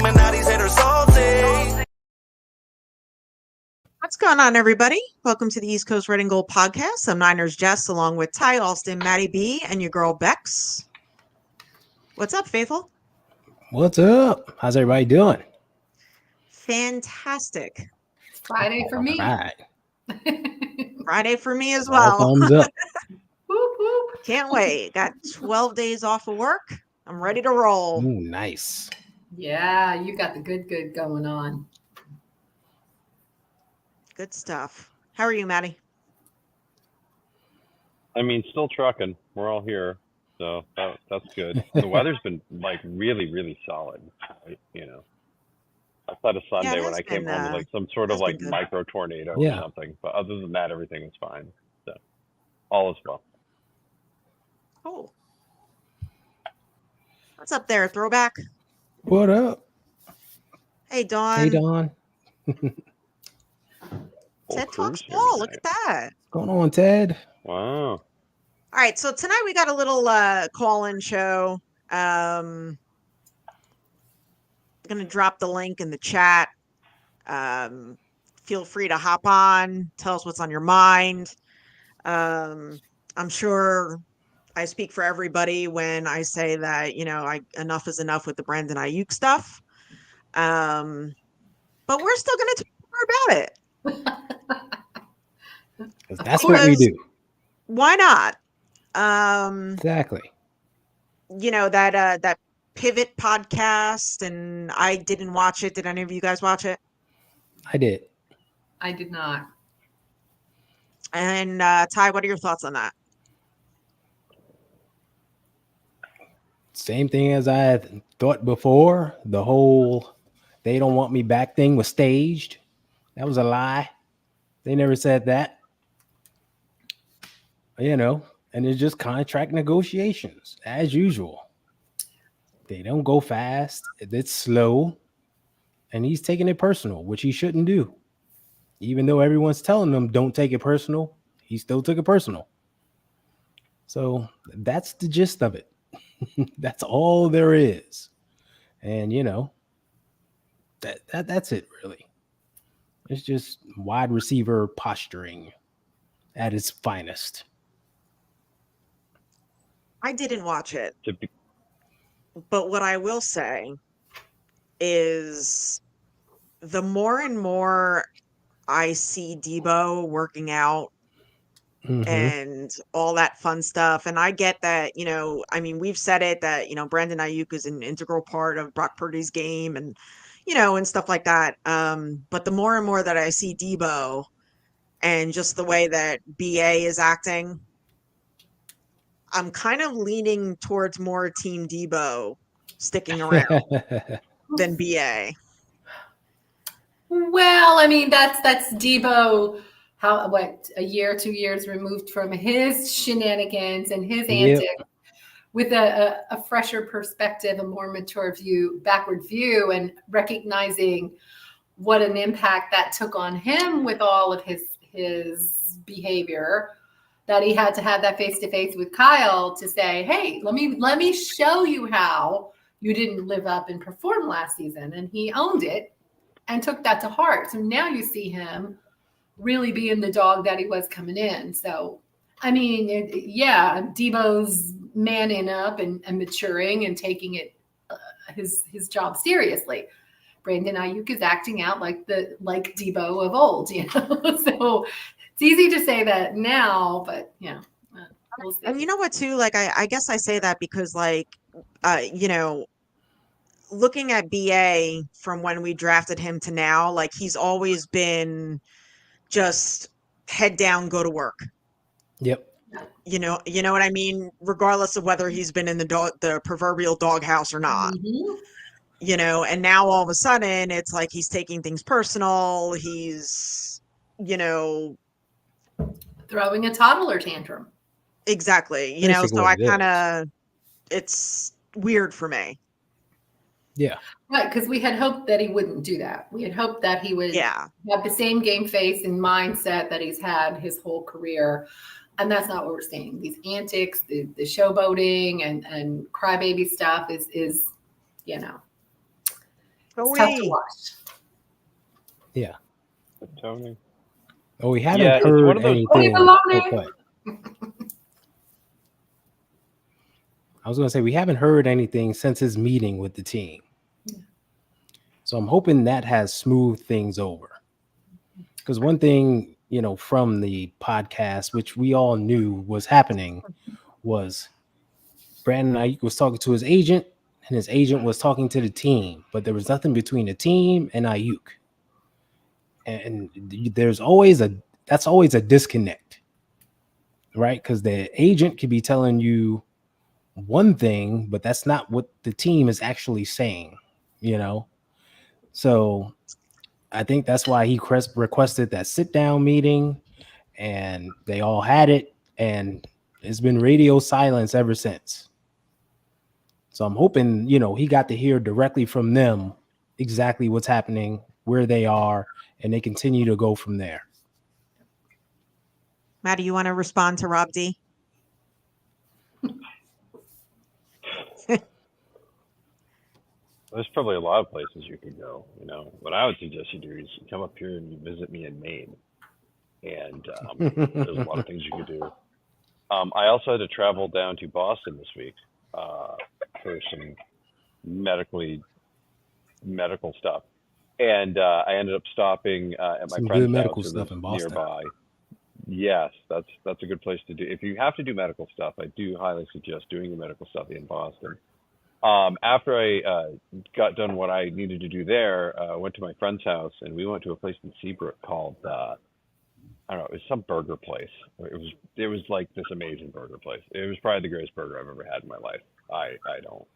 Illuminati's haters salty. What's going on, everybody? Welcome to the East Coast Red and Gold podcast. I'm Niners Jess, along with Ty Alston, Maddie B, and your girl Bex. What's up, Faithful? What's up? How's everybody doing? Fantastic. It's Friday for me. Right. Friday for me as well. Thumbs up. Whoop, whoop. Can't wait. Got 12 days off of work. I'm ready to roll. Ooh, nice. Yeah, you got the good going on. Good stuff. How are you, Maddie? I mean, still trucking. We're all here, so that's good. The weather's been like really, really solid. You know, outside of Sunday it when has I came been, home with like some sort of has been like good. micro tornado Yeah. or something. But other than that, everything was fine. So all is well. Cool. What's up there, Throwback? What up? Hey, Dawn. Hey, Don. Ted Full Talks cruise here Ball. Look tonight. at that. What's going on, Ted? Wow. All right, so tonight we got a little call-in show. I'm gonna drop the link in the chat. Feel free to hop on, tell us what's on your mind. I'm sure I speak for everybody when I say that, you know, enough is enough with the Brandon Ayuk stuff. But we're still gonna talk more about it. 'Cause that's what we course. do. Why not? Exactly. You know, that Pivot podcast, and I didn't watch it. Did any of you guys watch it? I did. I did not. And Ty, what are your thoughts on that? Same thing as I had thought before. The whole "they don't want me back" thing was staged. That was a lie. They never said that. You know, and it's just contract negotiations as usual. They don't go fast. It's slow. And he's taking it personal, which he shouldn't do. Even though everyone's telling him don't take it personal, he still took it personal. So that's the gist of it. That's all there is. And you know, that's it really. It's just wide receiver posturing at its finest. I didn't watch it, To be, but what I will say is the more and more I see Debo working out Mhm. and all that fun stuff, and I get that, you know, I mean, we've said it that, you know, Brandon Ayuk is an integral part of Brock Purdy's game and, you know, and stuff like that. But the more and more that I see Debo and just the way that BA is acting, I'm kind of leaning towards more Team Debo sticking around than BA. Well, I mean, that's Debo. A year, 2 years removed from his shenanigans and his Yep. antics, with a fresher perspective, a more mature view, backward view, and recognizing what an impact that took on him with all of his behavior, that he had to have that face-to-face with Kyle to say, hey, let me show you how you didn't live up and perform last season. And he owned it and took that to heart. So now you see him really being the dog that he was coming in. So, I mean, Debo's manning up and maturing and taking it his job seriously. Brandon Ayuk is acting out like Debo of old, you know. So it's easy to say that now, but you know, we'll see. And you know what, too? Like, I guess I say that because, like, you know, looking at BA from when we drafted him to now, like, he's always been just head down, go to work. Yep. You know what I mean? Regardless of whether he's been in the proverbial doghouse or not. Mhm. You know, and now all of a sudden it's like he's taking things personal. He's, you know, Throwing a toddler tantrum. exactly. You know, Basically so I what it kind of, it's weird for me. Yeah. Right, because we had hoped that he wouldn't do that. We had hoped that he would Yeah. have the same game face and mindset that he's had his whole career. And that's not what we're seeing. These antics, the showboating and crybaby stuff is, you know. It's tough to Joey. watch. Yeah. Tony. Oh, we haven't Yeah, it's heard one of those- anything. Leave alone. Oh, go ahead. I was going to say we haven't heard anything since his meeting with the team. So I'm hoping that has smoothed things over. Because one thing, you know, from the podcast, which we all knew was happening, was Brandon Ayuk was talking to his agent, and his agent was talking to the team, but there was nothing between the team and Ayuk. And that's always a disconnect, right? Because the agent could be telling you one thing, but that's not what the team is actually saying, you know? So I think that's why he requested that sit down meeting, and they all had it, and it's been radio silence ever since. So I'm hoping, you know, he got to hear directly from them exactly what's happening, where they are, and they continue to go from there. Maddie, you want to respond to Rob D? There's probably a lot of places you could go. You know, what I would suggest you do is you come up here and you visit me in Maine, and there's a lot of things you could do. I also had to travel down to Boston this week for some medical stuff, and I ended up stopping at my Some friend's good medical house who stuff lives in Boston. nearby. Yes, that's a good place to do. If you have to do medical stuff, I do highly suggest doing your medical stuff in Boston. After I got done what I needed to do there, I went to my friend's house, and we went to a place in Seabrook called I don't know, it was some burger place. It was like this amazing burger place. It was probably the greatest burger I've ever had in my life. I don't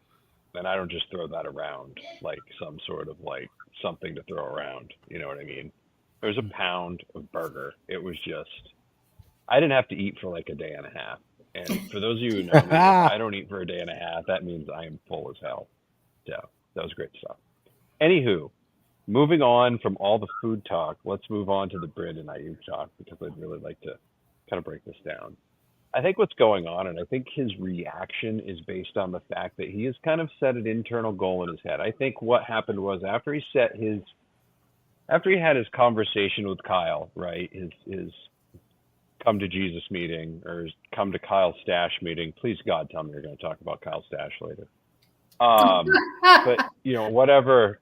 just throw that around like some sort of like something to throw around. You know what I mean? It was a pound of burger. It was just, I didn't have to eat for like a day and a half. And for those of you who know me, if I don't eat for a day and a half, that means I am full as hell. So that was great stuff. Anywho, moving on from all the food talk, let's move on to the Brandon Ayuk talk, because I'd really like to kind of break this down. I think what's going on, and I think his reaction is based on the fact that he has kind of set an internal goal in his head. I think what happened was after he had his conversation with Kyle, right, his come to Jesus meeting, or his come to Kyle Stash meeting. Please God, tell me you're going to talk about Kyle Stash later. But you know, whatever.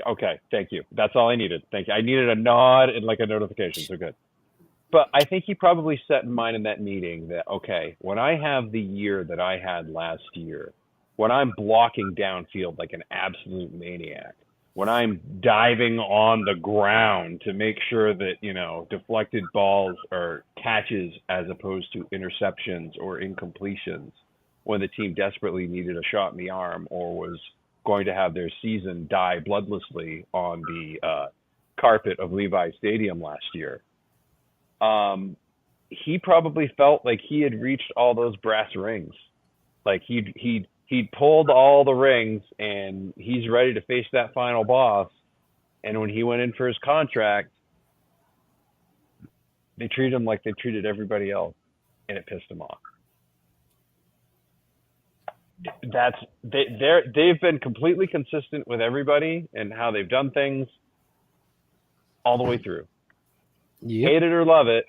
Okay, thank you. That's all I needed. Thank you. I needed a nod and like a notification. So good. But I think he probably set in mind in that meeting that, okay, when I have the year that I had last year, when I'm blocking downfield like an absolute maniac, when I'm diving on the ground to make sure that, you know, deflected balls are catches as opposed to interceptions or incompletions, when the team desperately needed a shot in the arm or was going to have their season die bloodlessly on the carpet of Levi Stadium last year, he probably felt like he had reached all those brass rings. Like he'd pulled all the rings, and he's ready to face that final boss. And when he went in for his contract, they treated him like they treated everybody else, and it pissed him off. They've been completely consistent with everybody and how they've done things all the way through. Yep. Hate it or love it,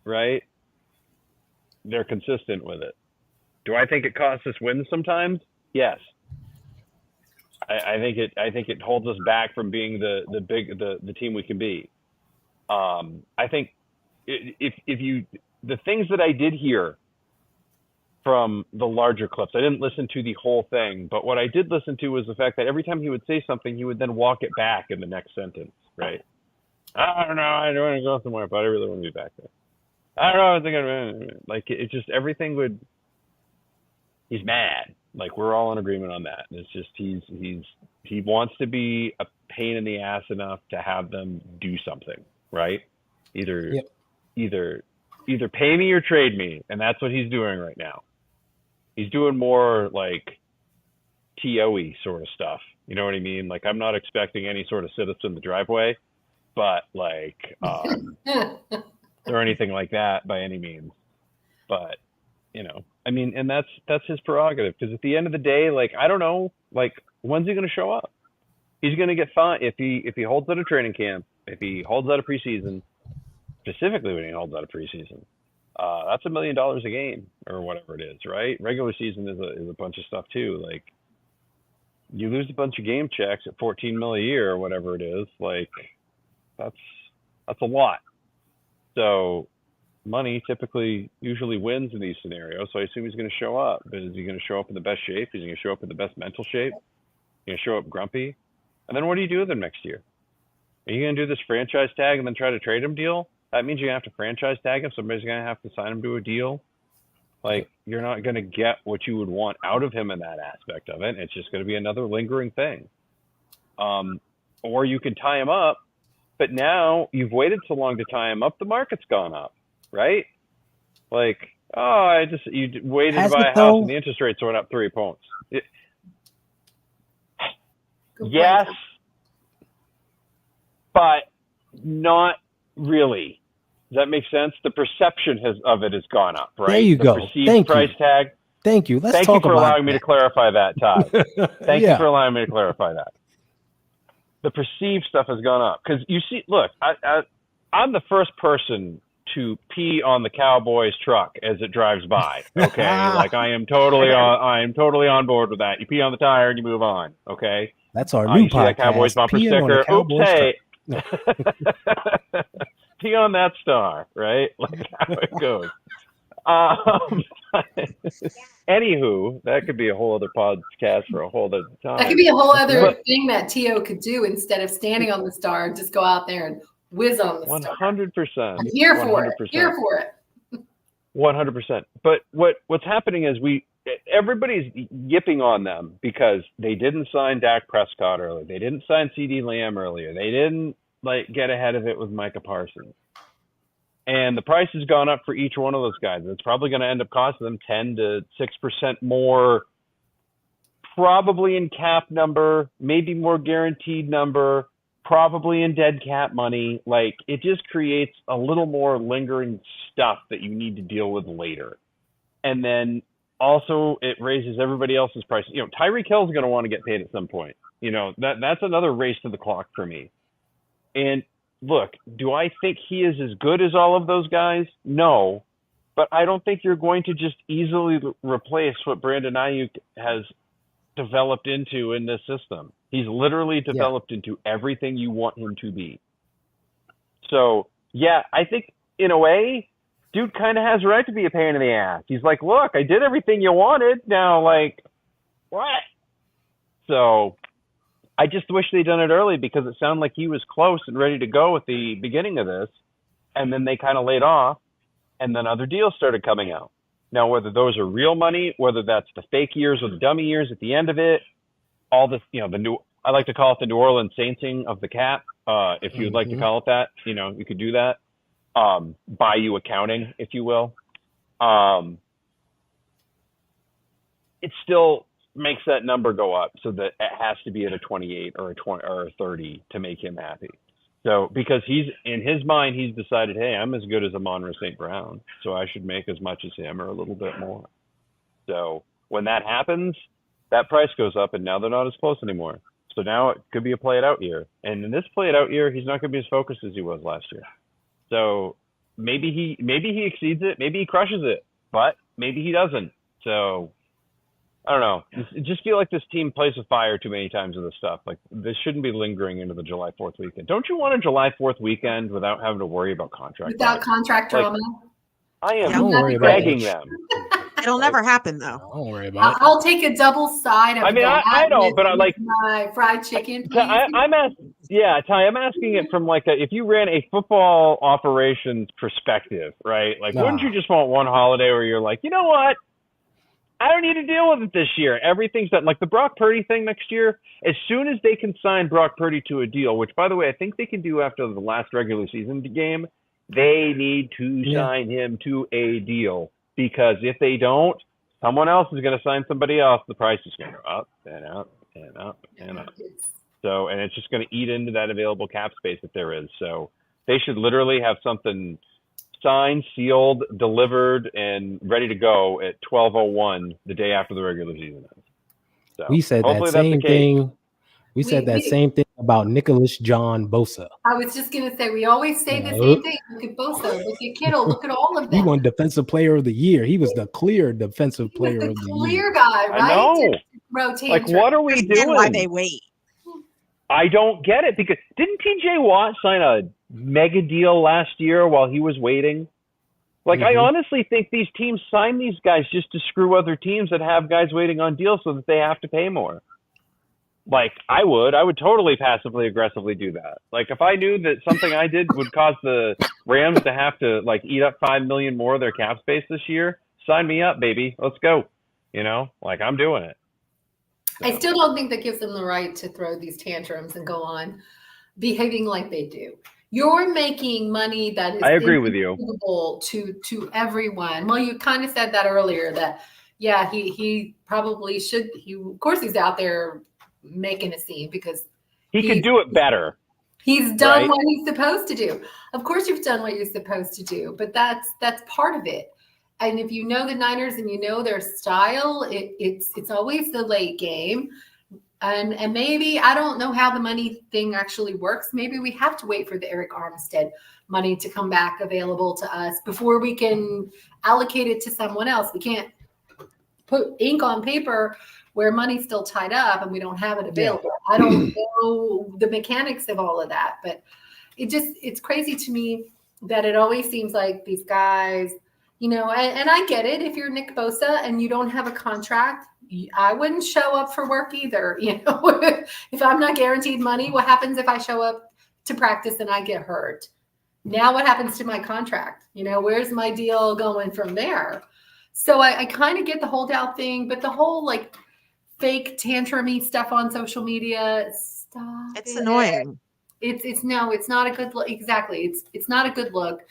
right? They're consistent with it. Do I think it costs us wins sometimes? Yes. I think it holds us back from being the team we can be. I think if the things that I did hear from the larger clips, I didn't listen to the whole thing, but what I did listen to was the fact that every time he would say something, he would then walk it back in the next sentence, right? I don't know, I don't want to go somewhere, but I really want to be back there. I don't know, I think like it just everything would. He's mad. Like we're all in agreement on that. It's just he wants to be a pain in the ass enough to have them do something, right? Either pay me or trade me, and that's what he's doing right now. He's doing more like TOE sort of stuff. You know what I mean? Like I'm not expecting any sort of sit-ups in the driveway, but like or anything like that by any means. But you know, I mean, and that's his prerogative, because at the end of the day, like I don't know, like when's he going to show up? he's going to get fined if he holds out a training camp, if he holds out a preseason, specifically when he holds out a preseason. That's $1 million a game or whatever it is, right? Regular season is a bunch of stuff too. Like, you lose a bunch of game checks at $14 million a year or whatever it is. Like, that's a lot. So money usually wins in these scenarios. So I assume he's going to show up. But is he going to show up in the best shape? Is he going to show up in the best mental shape? He's going to show up grumpy? And then what do you do with him next year? Are you going to do this franchise tag and then try to trade him deal? That means you're going to have to franchise tag him. Somebody's going to have to sign him to a deal. Like, you're not going to get what you would want out of him in that aspect of it. It's just going to be another lingering thing. Or you can tie him up, but now you've waited so long to tie him up, the market's gone up, right? Like, you waited to buy a house and the interest rates went up 3 points. Yes, but not really. Does that make sense? The perception of it has gone up, right? There you go. Perceived price tag. Thank you. Thank you for allowing me to clarify that, Ty. Thank you for allowing me to clarify that. The perceived stuff has gone up. Because you see, look, I'm the first person to pee on the Cowboys truck as it drives by. Okay, like I am totally on board with that. You pee on the tire and you move on. Okay, that's our new you podcast. See that Cowboys bumper sticker. Oops, hey. Pee on that star, right? Like how it goes. Anywho, that could be a whole other podcast for a whole other time. That could be a whole other thing that T.O. could do instead of standing on the star, just go out there and whiz on the star. 100%. I'm here for it. Here for it. 100%. But what's happening is everybody's yipping on them because they didn't sign Dak Prescott earlier. They didn't sign CeeDee Lamb earlier. They didn't get ahead of it with Micah Parsons. And the price has gone up for each one of those guys. It's probably going to end up costing them 10 to 6% more, probably in cap number, maybe more guaranteed number, probably in dead cap money. Like, it just creates a little more lingering stuff that you need to deal with later. And then also it raises everybody else's price. Tyreek Hill is going to want to get paid at some point. That's another race to the clock for me. And look, do I think he is as good as all of those guys? No, but I don't think you're going to just easily replace what Brandon Ayuk has developed into in this system. He's literally developed into everything you want him to be. So, yeah, I think in a way, dude kind of has a right to be a pain in the ass. He's like, look, I did everything you wanted. Now, like, what? So I just wish they'd done it early because it sounded like he was close and ready to go at the beginning of this. And then they kind of laid off and then other deals started coming out. Now, whether those are real money, whether that's the fake years or the dummy years at the end of it, all this, I like to call it the New Orleans Saintsing of the cap. If you'd like to call it that, you could do that. Bayou accounting, if you will. It still makes that number go up so that it has to be at a 28 or a 20 or a 30 to make him happy. So because he's in his mind, he's decided, hey, I'm as good as Amon-Ra St. Brown, so I should make as much as him or a little bit more. So when that happens, that price goes up and now they're not as close anymore. So now it could be a play it out year. And in this play it out year, he's not going to be as focused as he was last year. So maybe he exceeds it, maybe he crushes it, but maybe he doesn't. So I don't know. I just feel like this team plays with fire too many times with this stuff. Like, this shouldn't be lingering into the July 4th weekend. Don't you want a July 4th weekend without having to worry about contract? Without contract drama? I am begging them. It'll never happen, though. Don't worry about it. I'll take a double side of I know, but I like my fried chicken. I'm asking it from if you ran a football operations perspective, right? Like, wouldn't you just want one holiday where you're like, you know what? I don't need to deal with it this year. Everything's done. Like the Brock Purdy thing next year, as soon as they can sign Brock Purdy to a deal, which, by the way, I think they can do after the last regular season game, they need to sign him to a deal. Because if they don't, someone else is going to sign somebody else. The price is going to go up and up and up and up. So, and it's just going to eat into that available cap space that there is. So they should literally have something signed, sealed, delivered, and ready to go at 12:01 the day after the regular season ends. So we said that same thing We said that same thing about Nicholas John Bosa. I was just going to say, we always say the same thing. Look at Bosa, look at Kittle, look at all of them. He won Defensive Player of the Year. He was the clear Defensive He was Player the of the clear Year. guy, right? I know. To rotate. Like, what are we Understand why doing? they wait. I don't get it, because didn't TJ Watt sign a mega deal last year while he was waiting? Like, I honestly think these teams sign these guys just to screw other teams that have guys waiting on deals so that they have to pay more. Like, I would totally passively aggressively do that. Like, if I knew that something I did would cause the Rams to have to like eat up $5 million more of their cap space this year, sign me up, baby. Let's go. You know, like, I'm doing it. So. I still don't think that gives them the right to throw these tantrums and go on behaving like they do. You're making money that is I agree with you. To everyone. Well, you kind of said that earlier that, yeah, he probably should. Of course, he's out there making a scene because he can do it better. He's done right? what he's supposed to do. Of course, you've done what you're supposed to do, but that's part of it. And if you know the Niners and you know their style, it's always the late game. And maybe, I don't know how the money thing actually works. Maybe we have to wait for the Eric Armstead money to come back available to us before we can allocate it to someone else. We can't put ink on paper where money's still tied up and we don't have it available. Yeah. I don't know the mechanics of all of that, but it's crazy to me that it always seems like these guys, you know, and I get it. If you're Nick Bosa and you don't have a contract, I wouldn't show up for work either. You know, if I'm not guaranteed money, what happens if I show up to practice and I get hurt? Now what happens to my contract? You know, where's my deal going from there? So I kind of get the holdout thing, but the whole like fake tantrumy stuff on social media, stop. It's annoying. It's not a good look. Exactly. It's not a good look.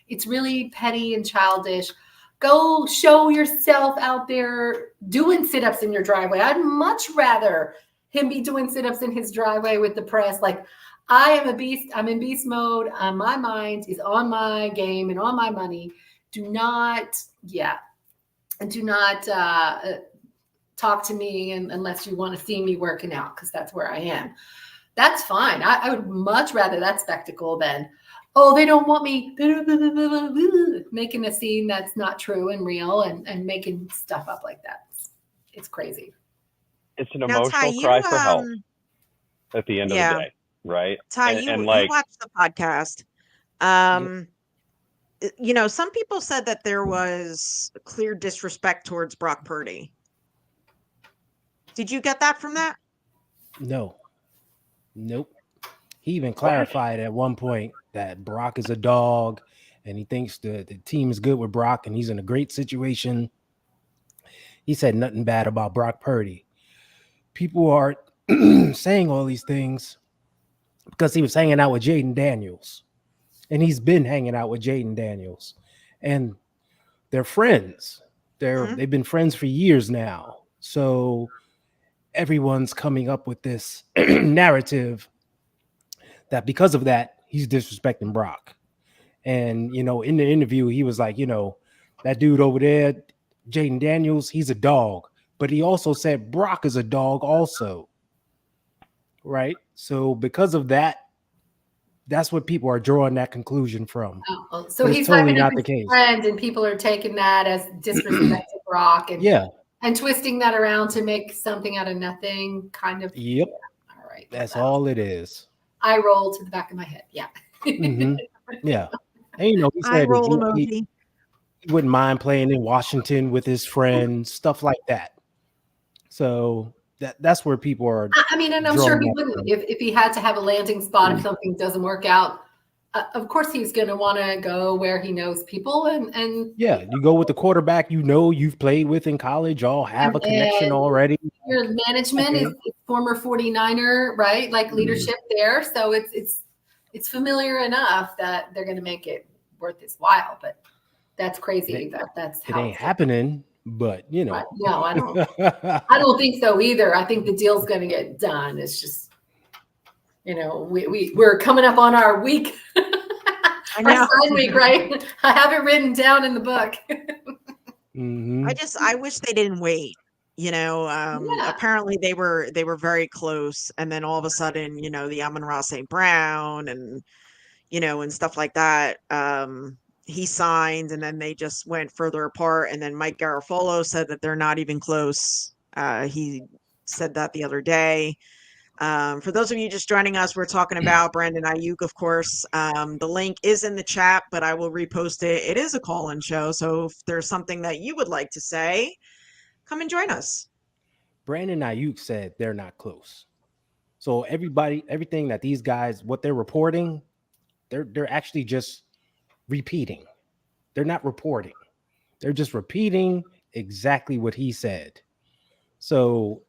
It's really petty and childish. Go show yourself out there doing sit-ups in your driveway. I'd much rather him be doing sit-ups in his driveway with the press. Like, I am a beast. I'm in beast mode. My mind is on my game and on my money. Do not talk to me unless you want to see me working out, because that's where I am. That's fine. I would much rather that spectacle than, oh, they don't want me making a scene that's not true and real and making stuff up like that. It's crazy. It's an emotional cry for help at the end of the day, right? Ty, you watched the podcast. You know, some people said that there was clear disrespect towards Brock Purdy. Did you get that from that? No. Nope. He even clarified at one point that Brock is a dog and he thinks the team is good with Brock and he's in a great situation. He said nothing bad about Brock Purdy. People are saying all these things because he was hanging out with Jaden Daniels. And he's been hanging out with Jaden Daniels. And they're friends. They've been friends for years now. So everyone's coming up with this narrative that because of that, he's disrespecting Brock. And, you know, in the interview, he was like, you know, that dude over there, Jaden Daniels, he's a dog. But he also said Brock is a dog also. Right? So because of that, that's what people are drawing that conclusion from. Oh, so he's totally not the case. Friend, and people are taking that as disrespect to Brock and twisting that around to make something out of nothing, kind of. Yep. All right. That's all it is. I roll to the back of my head. Yeah. Yeah. And, you know, he said he wouldn't mind playing in Washington with his friends, stuff like that. So that's where people are. I mean, and I'm sure he wouldn't if he had to have a landing spot if something doesn't work out. Of course, he's going to want to go where he knows people and yeah, you go with the quarterback you know you've played with in college. All have a connection already. Your management is former 49er, right? Like leadership there, so it's familiar enough that they're going to make it worth his while. But that's crazy. That's how it ain't happening. But you know, right. No, I don't. I don't think so either. I think the deal's going to get done. It's just, you know, we're coming up on our week. I know. Our sign week, right? I have it written down in the book. I wish they didn't wait. Yeah. Apparently they were very close, and then all of a sudden, the Amon-Ra St. Brown and and stuff like that. He signed, and then they just went further apart. And then Mike Garafolo said that they're not even close. He said that the other day. For those of you just joining us, we're talking about Brandon Ayuk, of course. The link is in the chat, but I will repost it. It is a call-in show, so if there's something that you would like to say, come and join us. Brandon Ayuk said they're not close. So everything that these guys, what they're reporting, they're actually just repeating. They're not reporting. They're just repeating exactly what he said. So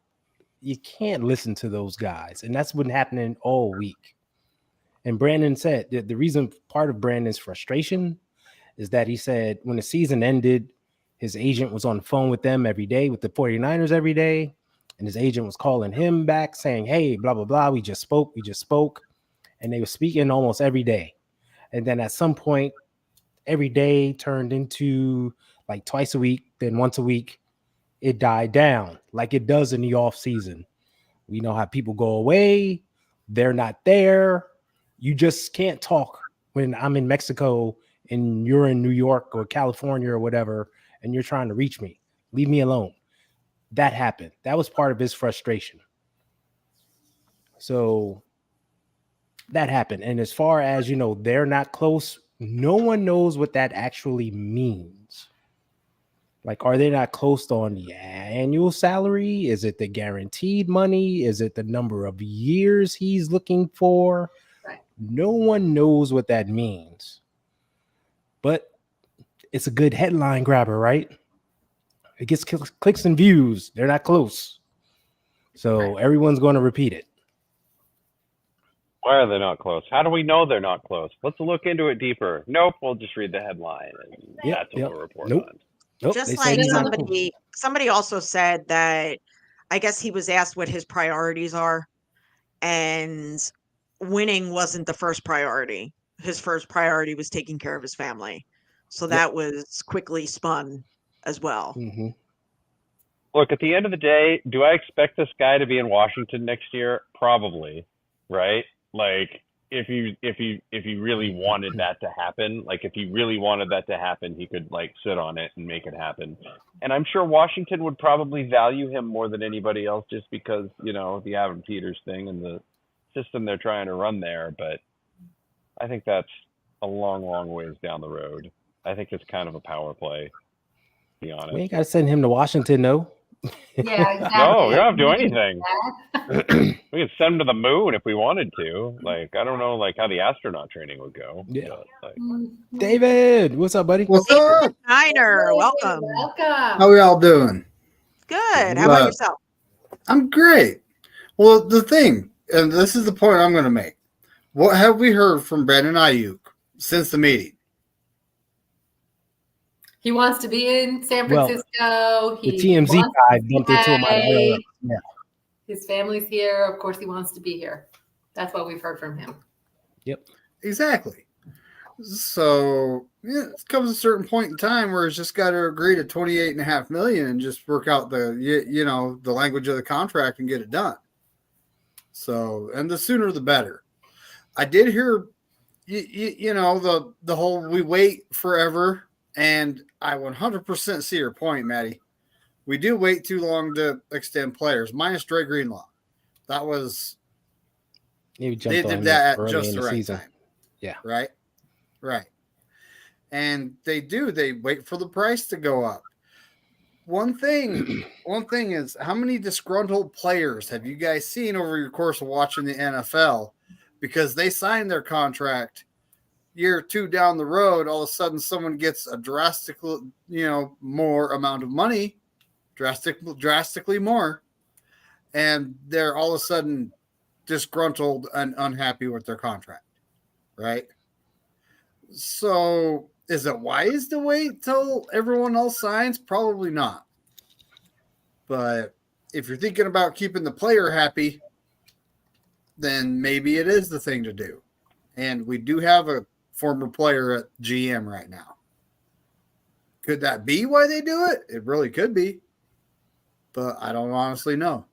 you can't listen to those guys. And that's been happening all week. And Brandon said that the reason part of Brandon's frustration is that he said when the season ended, his agent was on the phone with them every day, with the 49ers every day. And his agent was calling him back saying, hey, blah, blah, blah. We just spoke. And they were speaking almost every day. And then at some point, every day turned into like twice a week, then once a week. It died down like it does in the off season. We know how people go away. They're not there. You just can't talk when I'm in Mexico and you're in New York or California or whatever, and you're trying to reach me. Leave me alone. That happened. That was part of his frustration. So that happened. And as far as, they're not close, no one knows what that actually means. Like, are they not close on the annual salary? Is it the guaranteed money? Is it the number of years he's looking for? Right. No one knows what that means. But it's a good headline grabber, right? It gets clicks and views. They're not close. So everyone's going to repeat it. Why are they not close? How do we know they're not close? Let's look into it deeper. Nope, we'll just read the headline, and that's what we'll report on. Nope. Just like somebody also said that I guess he was asked what his priorities are, and winning wasn't the first priority. His first priority was taking care of his family. So that was quickly spun as well. Mm-hmm. Look, at the end of the day, do I expect this guy to be in Washington next year? Probably, right? Like, if he really wanted that to happen, he could like sit on it and make it happen. And I'm sure Washington would probably value him more than anybody else just because, the Adam Peters thing and the system they're trying to run there. But I think that's a long, long ways down the road. I think it's kind of a power play, to be honest. We ain't got to send him to Washington, though. Yeah, exactly. No, we don't have to do anything. We could send him to the moon if we wanted to. Like, I don't know, like how the astronaut training would go. Yeah. But, David, what's up, buddy? What's up? Niner, welcome. How are y'all doing? Good. How about yourself? I'm great. Well, the thing, and this is the point I'm going to make. What have we heard from Brandon Ayuk since the meeting? He wants to be in San Francisco. The TMZ guy bumped into him. Yeah. His family's here. Of course, he wants to be here. That's what we've heard from him. Yep. Exactly. So it comes a certain point in time where it's just got to agree to $28.5 million and just work out the language of the contract and get it done. So, and the sooner the better. I did hear, the whole we wait forever. And I 100% see your point, Maddie. We do wait too long to extend players, minus Dre Greenlaw. That was they did that at just the right season. time. Yeah. Right. And they wait for the price to go up. One thing is, how many disgruntled players have you guys seen over your course of watching the NFL because they signed their contract year or two down the road, all of a sudden someone gets a drastically, more amount of money, drastically more, and they're all of a sudden disgruntled and unhappy with their contract, right? So is it wise to wait till everyone else signs? Probably not. But if you're thinking about keeping the player happy, then maybe it is the thing to do. And we do have a former player at GM right now. Could that be why they do it? It really could be. but I don't honestly know.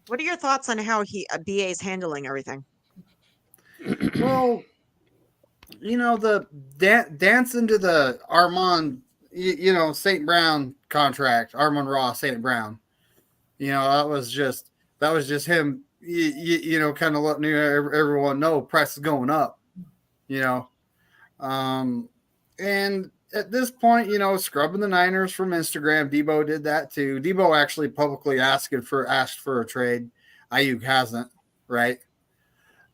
What are your thoughts on how BA is handling everything? Well, the dance into the Armand, St. Brown contract, Armand Ross, St. Brown. That was just him, kind of letting everyone know price is going up, and at this point, scrubbing the Niners from Instagram. Debo did that too. Debo actually publicly asked for a trade. Ayuk hasn't, right?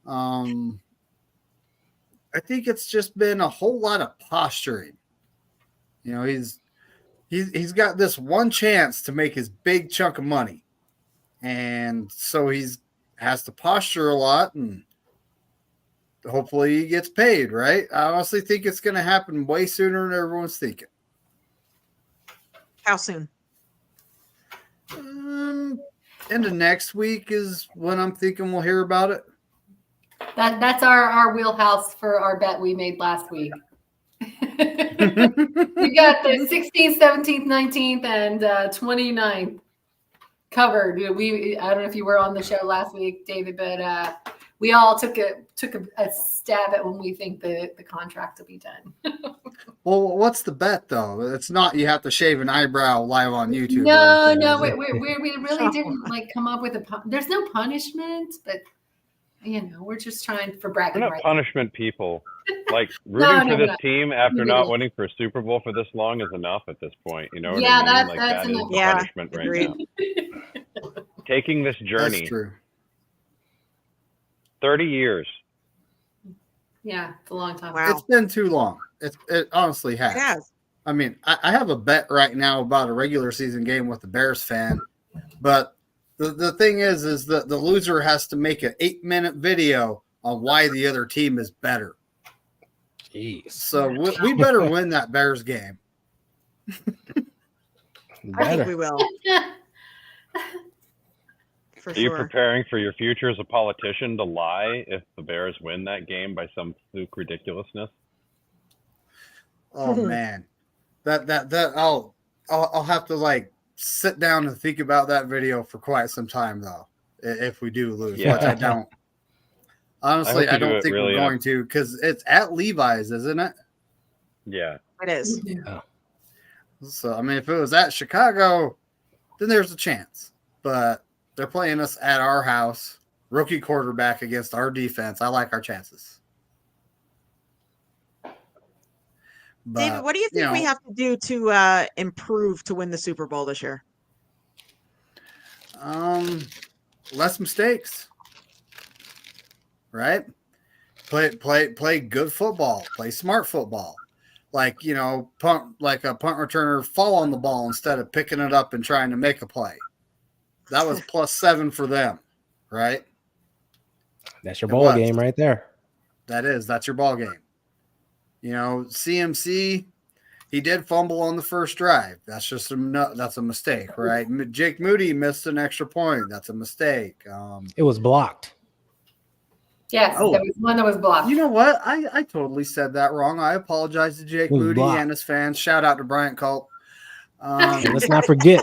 I think it's just been a whole lot of posturing. He's got this one chance to make his big chunk of money, and so has to posture a lot, and hopefully he gets paid, right? I honestly think it's going to happen way sooner than everyone's thinking. How soon? Into next week is when I'm thinking we'll hear about it. That's our wheelhouse for our bet we made last week. We got the 16th, 17th, 19th, and 29th covered. I don't know if you were on the show last week, David, but we all took a stab at when we think the contract will be done. Well, what's the bet though? It's not you have to shave an eyebrow live on YouTube. No, we really didn't come up with there's no punishment, but we're just trying for bragging We're not rights. punishment people. Like rooting for this team after not really. winning for a Super Bowl for this long is enough at this point. You know what Yeah, I mean? that's that is enough. the Yeah, punishment right agreed. now. Taking this journey, That's true. 30 years. Yeah, it's a long time. Wow. It's been too long. It honestly has. It has. I mean, I have a bet right now about a regular season game with the Bears fan, but the thing is that the loser has to make an 8-minute video on why the other team is better. Jeez. So we better win that Bears game. I think we will. For Are you sure. preparing for your future as a politician to lie if the Bears win that game by some fluke ridiculousness? Oh man, that I'll have to sit down and think about that video for quite some time though. If we do lose, Yeah. which I don't. Honestly, I I hope you do don't it think really we're going to because it's at Levi's, isn't it? Yeah. It is. So I mean, if it was at Chicago, then there's a chance. But they're playing us at our house, rookie quarterback against our defense. I like our chances. But, David, what do you think we have to do to improve to win the Super Bowl this year? Less mistakes, right? Play good football. Play smart football. Like a punt returner fall on the ball instead of picking it up and trying to make a play. That was +7 for them, right? That's your ball game right there. That's your ball game. CMC, he did fumble on the first drive. That's a mistake, right? Jake Moody missed an extra point. That's a mistake. It was blocked. Yes, there was one that was blocked. You know what? I totally said that wrong. I apologize to Jake Moody and his fans. Shout out to Bryant Culp. Let's not forget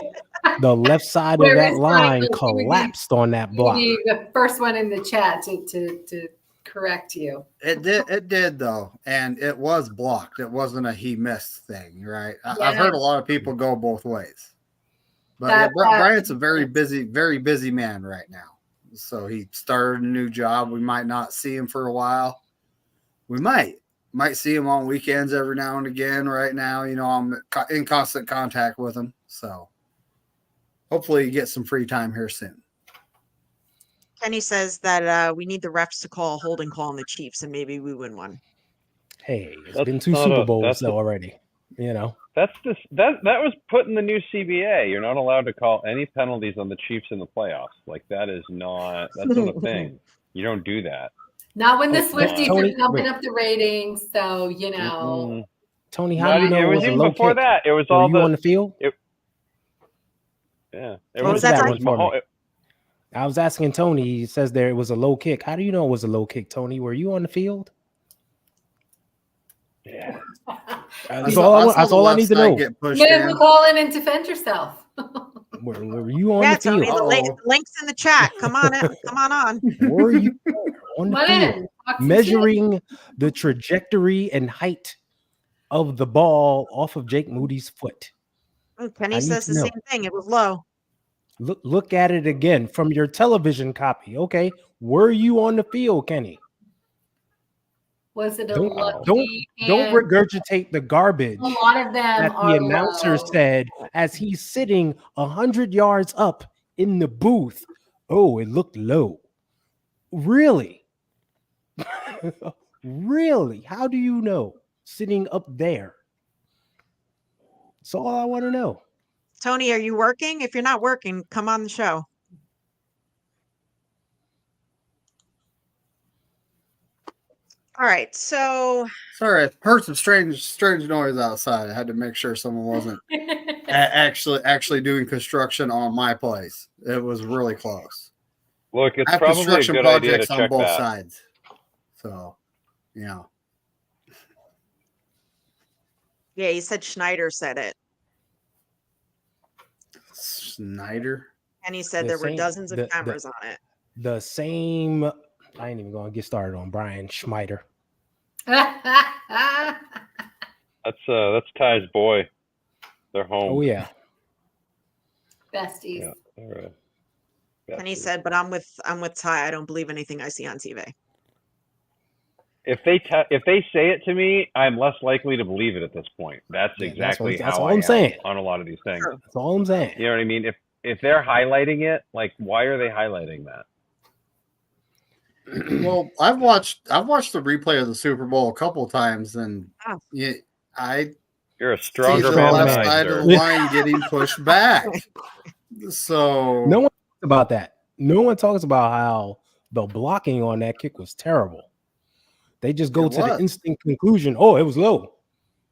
the left side of that line collapsed on that block. The first one in the chat to correct you. It did though, and it was blocked. It wasn't a he missed thing, right? Yeah, I've heard a lot of people go both ways, but Bryant's a very busy man right now. So he started a new job. We might not see him for a while. We might see him on weekends every now and again. Right now, I'm in constant contact with him. So hopefully he gets some free time here soon. Kenny says that we need the refs to call a holding call on the Chiefs, and maybe we win one. Hey, it's That's been 2 not Super a- Bowls that's though a- already. That's that was put in the new CBA. You're not allowed to call any penalties on the Chiefs in the playoffs. That's not a thing. You don't do that. Not when the Swifties Tony, are pumping wait. up the ratings. So Tony, how do you know it it was was a even low before kick? that. It was Were all you on the field? Yeah. What was that, Tony? I was asking Tony. He says there it was a low kick. How do you know it was a low kick, Tony? Were you on the field? Yeah. That's all I need to know. Get pushed You may in. call in and defend yourself. Were you on Yeah, the field? Tony, the link's in the chat. Come on in. Come on. Were you on the Come on field? in. Talk some shit. Measuring the trajectory and height of the ball off of Jake Moody's foot. Kenny I need says to the know. same thing. It was low. Look at it again from your television copy. Okay, were you on the field, Kenny? Was it a Don't lucky don't hand? regurgitate the garbage A lot of them that are the announcer low. said as he's sitting 100 yards up in the booth. Oh, it looked low. Really? Really? How do you know? Sitting up there. That's all I want to know. Tony, are you working? If you're not working, come on the show. All right. So Sorry, I heard some strange noise outside. I had to make sure someone wasn't actually doing construction on my place. It was really close. Look, I it's have probably a construction good idea to projects on check both that. sides. So, yeah, he said Schneider said it. Snyder. And he said The there were same- dozens of the- cameras on it. The same. I ain't even going to get started on Brian Schmeider. That's Ty's boy. They're home. Oh yeah. Besties. Yeah, all right. And he said, but I'm with Ty. I don't believe anything I see on TV. If they say it to me, I'm less likely to believe it at this point. That's Yeah, exactly that's how all I I'm am saying. on a lot of these things. Sure. That's all I'm saying. You know what I mean? If they're highlighting it, like, why are they highlighting that? Well, I've watched the replay of the Super Bowl a couple of times, and Oh. I You're a see stronger the man than left I, side sir. of the line getting pushed back. So No one talks about that. No one talks about how the blocking on that kick was terrible. They just go It to the was. instant conclusion. Oh, it was low.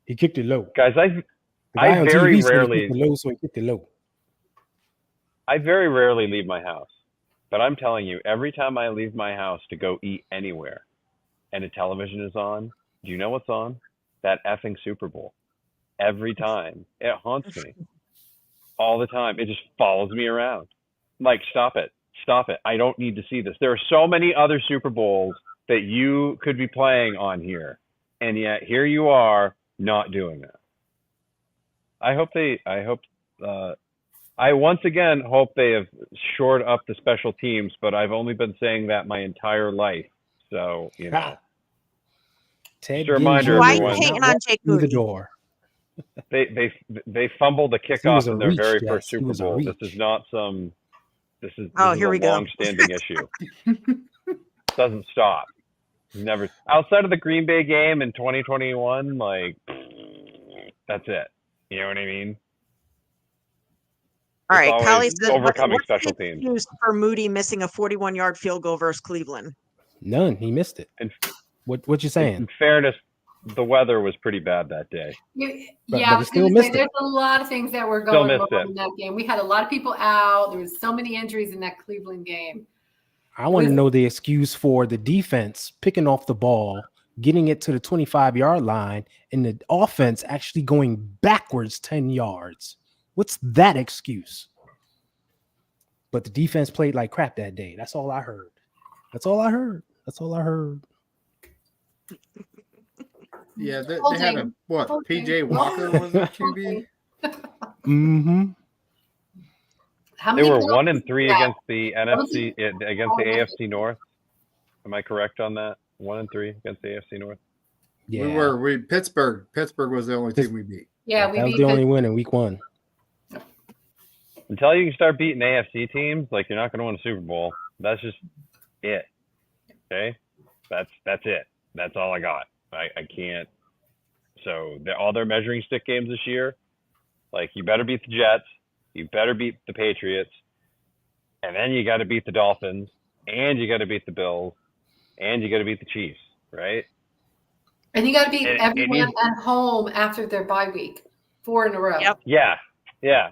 He kicked it low. Guys, The I guy on very TV said he rarely- kicked it low, so he kicked it low. I very rarely leave my house. But I'm telling you, every time I leave my house to go eat anywhere and a television is on, do you know what's on? That effing Super Bowl. Every time. It haunts me. All the time. It just follows me around. Like, stop it. Stop it. I don't need to see this. There are so many other Super Bowls that you could be playing on here. And yet here you are not doing that. I once again hope they have shored up the special teams, but I've only been saying that my entire life. So, you know, Ted Just a reminder, Ginn Why are Jr. you everyone. hating on Jake through the Moody? door. they fumbled the was kickoff a in their reach, very yes, first he Super was a Bowl. This reach. is not some. This is Here a we go. long-standing issue. Doesn't stop. Never outside of the Green Bay game in 2021. Like, that's it. You know what I mean? All It's right, always Callie says, overcoming what's the special teams. excuse for Moody missing a 41-yard field goal versus Cleveland? None. He missed it. And- What you saying? In fairness, the weather was pretty bad that day. But Yeah, he I was still going to say missed it. there's a lot of things that were Still going missed wrong it. in that game. We had a lot of people out. There was so many injuries in that Cleveland game. I want to With- know the excuse for the defense picking off the ball, getting it to the 25-yard line, and the offense actually going backwards 10 yards. What's that excuse? But the defense played like crap that day. That's all I heard. That's all I heard. That's all I heard. yeah, they had a Holding. what? Holding. PJ Walker was the QB. Mm-hmm. How They many were penalties 1-3 that? against the NFC against the AFC North. Am I correct on that? 1-3 against the AFC North. Yeah, We Pittsburgh. Pittsburgh was the only team we beat. Yeah, we that was beat the only win in week 1. Until you can start beating AFC teams, like, you're not going to win a Super Bowl. That's just it. Okay, that's it. That's all I got. I can't. So all their measuring stick games this year, like, you better beat the Jets, you better beat the Patriots, and then you got to beat the Dolphins, and you got to beat the Bills, and you got to beat the Chiefs, right? And you got to beat And- everyone and at home after their bye week, 4 in a row. Yep. Yeah.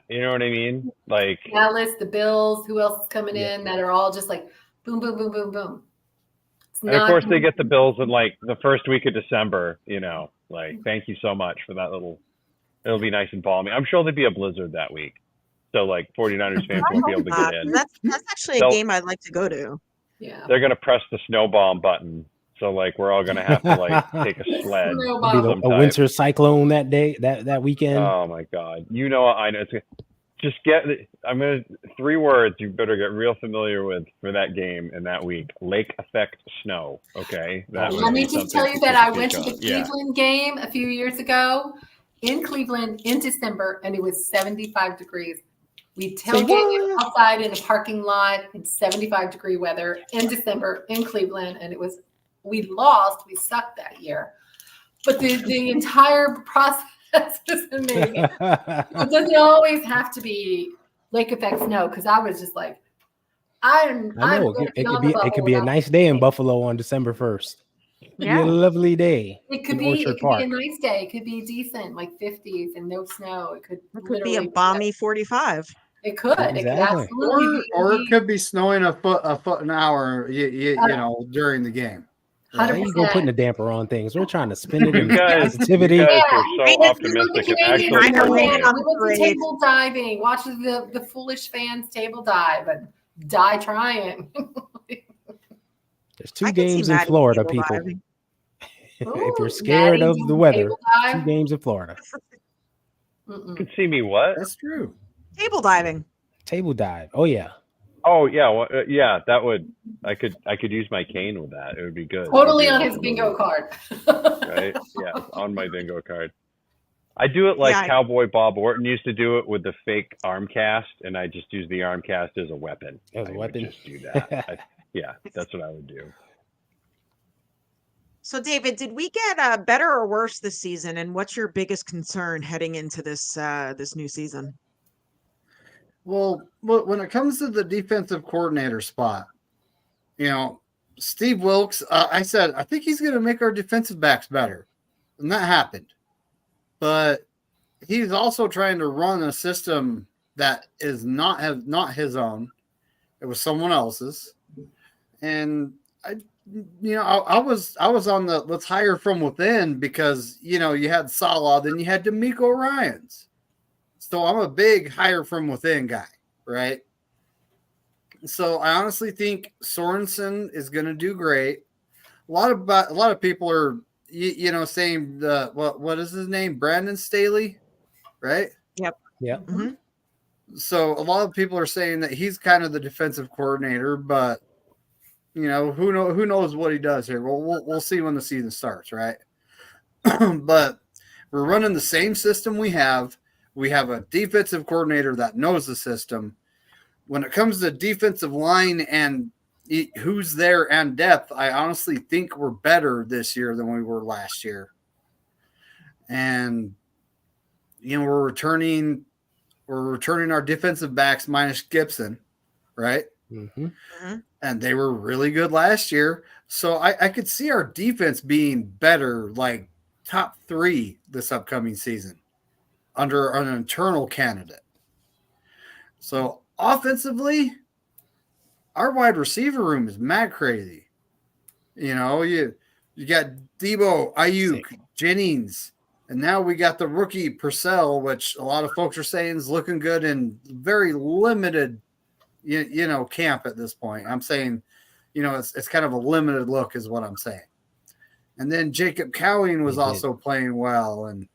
You know what I mean? Like, Dallas, the Bills, who else is coming Yeah. in that are all just like boom, boom, boom, boom, boom. And of course, they get the Bills in like the first week of December. Like thank you so much for that little. It'll be nice and balmy. I'm sure there'll be a blizzard that week, so like 49ers fans won't be able to get in. That's actually a game I'd like to go to. Yeah. They're gonna press the snow bomb button, so like we're all gonna have to like take a sled. Snow Be bomb. a winter cyclone that day, that weekend. Oh my God! I know. Just I'm gonna 3 words you better get real familiar with for that game and that week. Lake effect snow. Okay. Let me just tell you that I went to the Cleveland game a few years ago in Cleveland in December, and it was 75 degrees. We tailgated outside in a parking lot in 75-degree weather in December in Cleveland, and we lost. We sucked that year, but the entire process was amazing. It doesn't always have to be lake effect snow, because I was just like, I know it could be a nice day in Buffalo on December 1st. Yeah. Be a lovely day. It could be a nice day. It could be decent, like 50s and no snow. It could be a balmy 45. It could. Exactly. It could absolutely be. Or it could be snowing a foot an hour. You know, during the game. Why you go putting a damper on things? We're trying to spin it in guys, positivity. You guys are so optimistic. We went to table diving. Watch the foolish fans table dive and die trying. There's 2 games in Florida, people. If you're scared of the weather, 2 games in Florida. You can see me what? That's true. Table diving. Table dive. Oh yeah. Oh yeah, well, yeah. That would I could use my cane with that. It would be good. Totally on his bingo card. Right? Yeah, on my bingo card. I do it like Cowboy Bob Orton used to do it with the fake arm cast, and I just use the arm cast as a weapon. As a weapon. Just do that. Yeah, that's what I would do. So, David, did we get better or worse this season? And what's your biggest concern heading into this new season? Well, when it comes to the defensive coordinator spot, Steve Wilks, I said, I think he's going to make our defensive backs better. And that happened. But he's also trying to run a system that is not his own. It was someone else's. And I was on the let's hire from within because, you had Salah, then you had DeMeco Ryans. So I'm a big hire from within guy, right? So I honestly think Sorensen is going to do great. A lot of people are, saying what is his name? Brandon Staley, right? Yep. Mm-hmm. So a lot of people are saying that he's kind of the defensive coordinator, but who knows what he does here. Well, we'll see when the season starts, right? But we're running the same system we have. We have a defensive coordinator that knows the system. When it comes to defensive line and who's there and depth, I honestly think we're better this year than we were last year. And we're returning our defensive backs minus Gibson, right? Mm-hmm. And they were really good last year. So I could see our defense being better, like top 3 this upcoming season under an internal candidate. So offensively, our wide receiver room is mad crazy. You got Debo, Ayuk, Jennings, and now we got the rookie Purcell, which a lot of folks are saying is looking good in very limited, camp at this point. I'm saying, it's kind of a limited look is what I'm saying. And then Jacob Cowing was also playing well. And,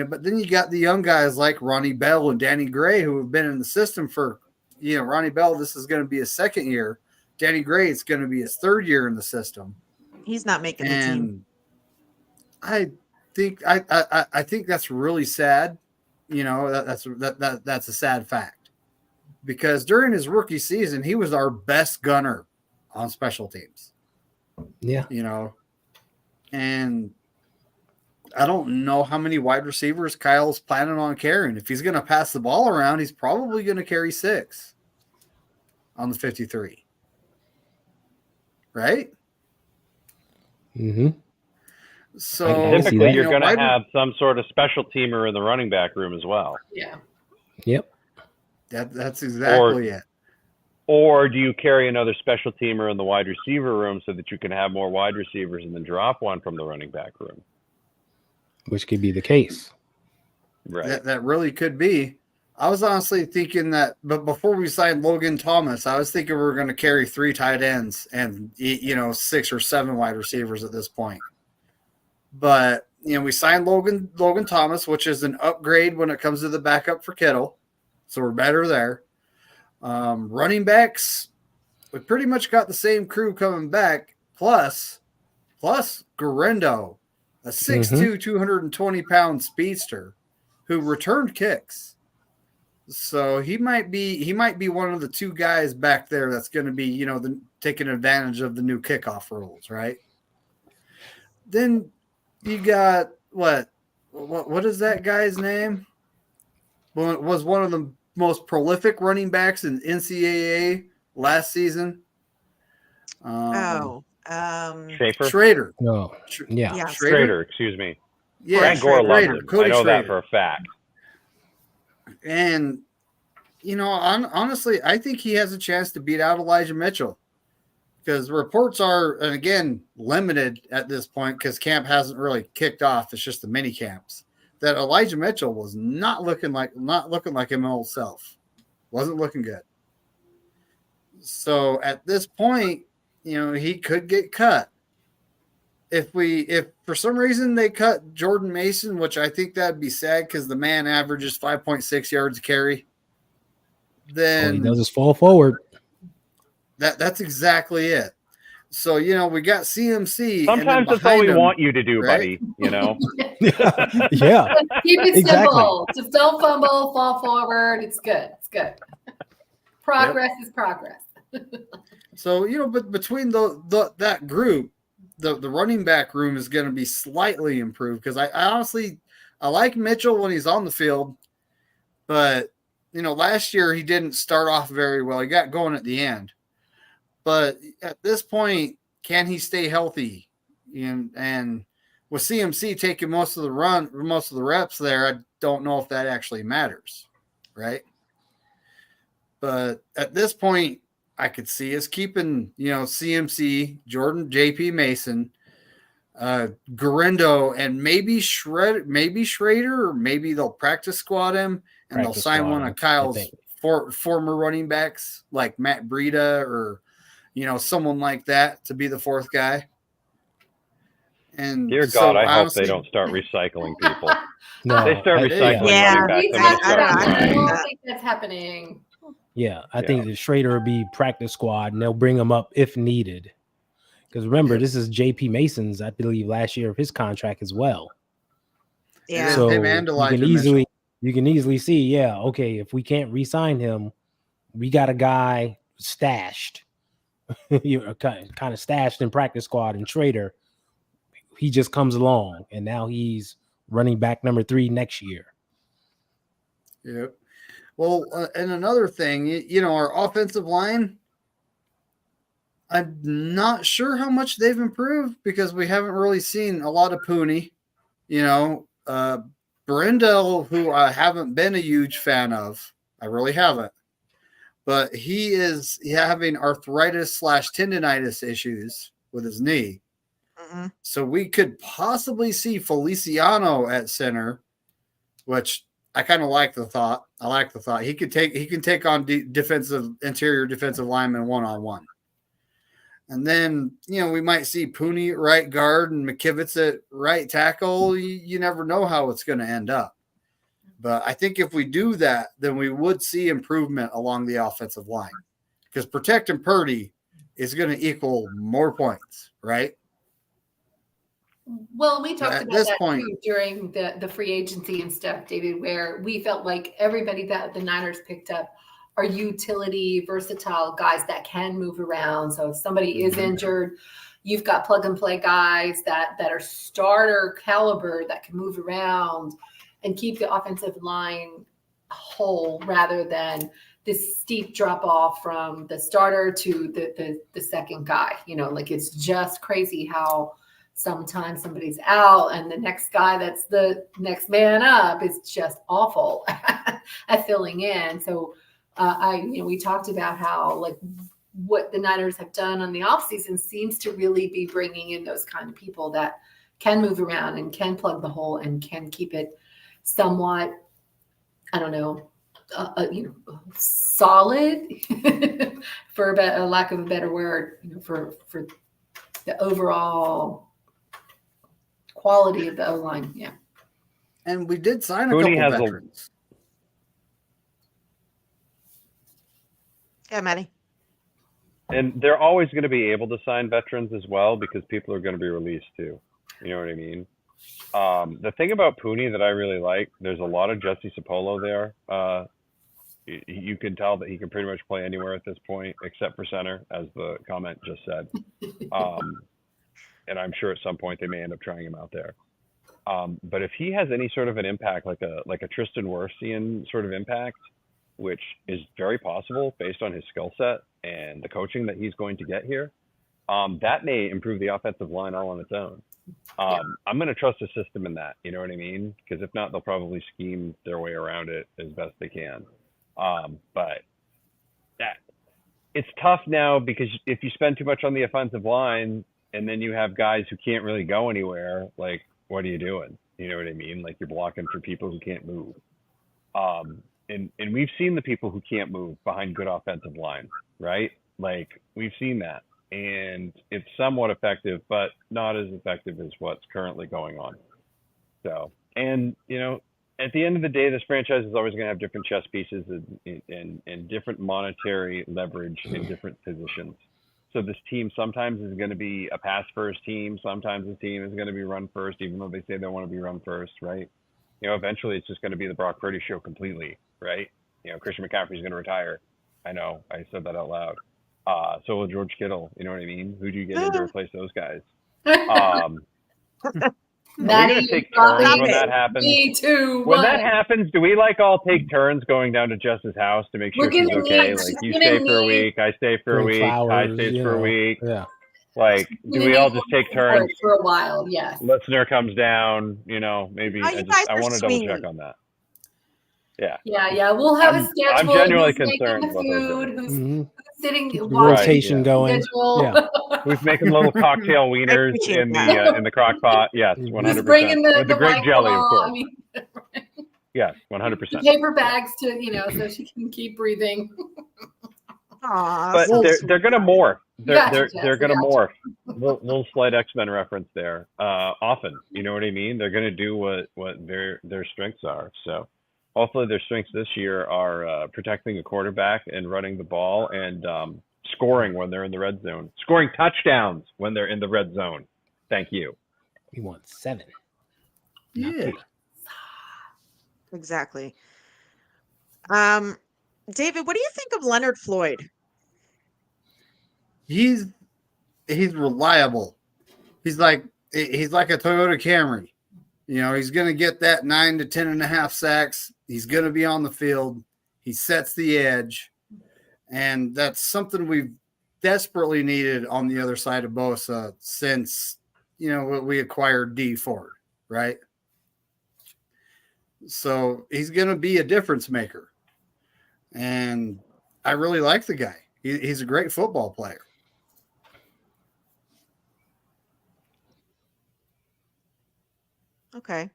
but then you got the young guys like Ronnie Bell and Danny Gray who have been in the system for, Ronnie Bell, this is going to be his 2nd year. Danny Gray, it's going to be his 3rd year in the system. He's not making the team. I think that's really sad. That's a sad fact because during his rookie season, he was our best gunner on special teams. Yeah. And I don't know how many wide receivers Kyle's planning on carrying. If he's going to pass the ball around, he's probably going to carry 6 on the 53. Right? Mm-hmm. So typically you're going to have some sort of special teamer in the running back room as well. Yeah. Yep. That's exactly it. Or do you carry another special teamer in the wide receiver room so that you can have more wide receivers and then drop one from the running back room? Which could be the case. Right. That really could be. I was honestly thinking that, but before we signed Logan Thomas, I was thinking we were going to carry 3 tight ends and 6 or 7 wide receivers at this point. But we signed Logan Thomas, which is an upgrade when it comes to the backup for Kittle, so we're better there. Running backs, we pretty much got the same crew coming back, plus Garendo, a 6'2", 220-pound speedster who returned kicks. So he might be one of the 2 guys back there that's going to be, taking advantage of the new kickoff rules, right? Then you got what is that guy's name? Well, was one of the most prolific running backs in NCAA last season. Schrader. No. Yeah. Schrader, excuse me. Yeah, Frank Gore loved him. I know that for a fact. And honestly, I think he has a chance to beat out Elijah Mitchell, because reports are, and again, limited at this point because camp hasn't really kicked off. It's just the mini camps, that Elijah Mitchell was not looking like him old self. Wasn't looking good. So at this point, he could get cut. If for some reason they cut Jordan Mason, which I think that'd be sad because the man averages 5.6 yards a carry, then all he does is fall forward. That's exactly it. So, we got CMC. Sometimes that's all we want you to do, right? buddy, Yeah. Keep it Exactly. simple. Just don't fumble, fall forward. It's good. It's good. Progress is progress. So, but between that group, the running back room is going to be slightly improved, because I honestly like Mitchell when he's on the field, but last year he didn't start off very well. He got going at the end, but at this point, can he stay healthy? And with CMC taking most of the reps there, I don't know if that actually matters, right? But at this point, I could see us keeping, CMC, JP Mason, Garendo, and maybe Schrader, or maybe they'll practice squad him and they'll sign one of Kyle's former running backs like Matt Breida or, someone like that to be the 4th guy. And dear God, I hope they don't start recycling people. No, They start recycling Yeah. running backs. I'm gonna start I crying. don't think that's happening. Yeah, I think the Schrader will be practice squad, and they'll bring him up if needed. Because remember, this is JP Mason's, I believe, last year of his contract as well. Yeah. So him and Elijah you can easily see, okay, if we can't re-sign him, we got a guy stashed, kind of stashed in practice squad. And Schrader, he just comes along, and now he's running back number 3 next year. Yep. Well, and another thing, our offensive line, I'm not sure how much they've improved because we haven't really seen a lot of Pooney. Brendel, who I haven't been a huge fan of, I really haven't, but he is having arthritis/tendonitis issues with his knee. Mm-hmm. So we could possibly see Feliciano at center, which I kind of like the thought. I like the thought. He can take on interior defensive linemen one-on-one. And then, we might see Pooney at right guard and McKivitz at right tackle. You never know how it's going to end up. But I think if we do that, then we would see improvement along the offensive line, because protecting Purdy is going to equal more points, right? Well, we talked At about this that point- too during the free agency and stuff, David, where we felt like everybody that the Niners picked up are utility, versatile guys that can move around. So if somebody is injured, you've got plug and play guys that are starter caliber that can move around and keep the offensive line whole, rather than this steep drop off from the starter to the second guy. It's just crazy how sometimes somebody's out and the next guy that's the next man up is just awful at filling in. So we talked about how like what the Niners have done on the offseason seems to really be bringing in those kind of people that can move around and can plug the hole and can keep it somewhat, I don't know, solid for a lack of a better word, for the overall quality of the O-line. Yeah. And we did sign a Cooney couple has veterans. Yeah, Maddie. And they're always going to be able to sign veterans as well because people are going to be released too. You know what I mean? The thing about Pooney that I really like, there's a lot of Jesse Sapolo there. You can tell that he can pretty much play anywhere at this point, except for center, as the comment just said. And I'm sure at some point they may end up trying him out there. But if he has any sort of an impact, like a Tristan Wirfsian sort of impact, which is very possible based on his skill set and the coaching that he's going to get here, that may improve the offensive line all on its own. I'm going to trust the system in that, you know what I mean? Because if not, they'll probably scheme their way around it as best they can. But it's tough now because if you spend too much on the offensive line and then you have guys who can't really go anywhere, like, what are you doing? You know what I mean? Like, you're blocking for people who can't move. And we've seen the people who can't move behind good offensive lines, right? Like, we've seen that. And it's somewhat effective, but not as effective as what's currently going on. So, and, at the end of the day, this franchise is always going to have different chess pieces and different monetary leverage in different positions. So this team sometimes is going to be a pass-first team. Sometimes the team is going to be run-first, even though they say they want to be run-first, right? Eventually it's just going to be the Brock Purdy show completely, right? Christian McCaffrey's going to retire. I know, I said that out loud. So will George Kittle, you know what I mean? Who do you get in to replace those guys? We're going to take turns when that happens. Me too. When that happens, do we all take turns going down to Jess's house to make sure she's okay? Like, you stay for a week, I stay for a week, I stay for a week. Yeah. Like, do we all just take turns? For a while, yes. Listener comes down, maybe. I want to double check on that. Yeah. Yeah. We'll have a schedule. I'm genuinely who's concerned making the food, who's sitting, rotation going. Yeah. Who's making little cocktail wieners in the crock pot? Yes, 100%. Who's bringing with the grape jelly, of course. Yes, 100%. Paper bags to so she can keep breathing. Aww, but they're gonna morph. They're gonna morph. Little slight X-Men reference there. Often, you know what I mean? They're gonna do what their strengths are. So hopefully their strengths this year are protecting a quarterback and running the ball and scoring when they're in the red zone, scoring touchdowns when they're in the red zone. Thank you. We want 7. Yeah. exactly. David, what do you think of Leonard Floyd? He's reliable. He's like a Toyota Camry. He's going to get that 9 to 10.5 sacks. He's going to be on the field. He sets the edge. And that's something we've desperately needed on the other side of Bosa since, we acquired D Ford, right? So he's going to be a difference maker. And I really like the guy. He's a great football player. Okay.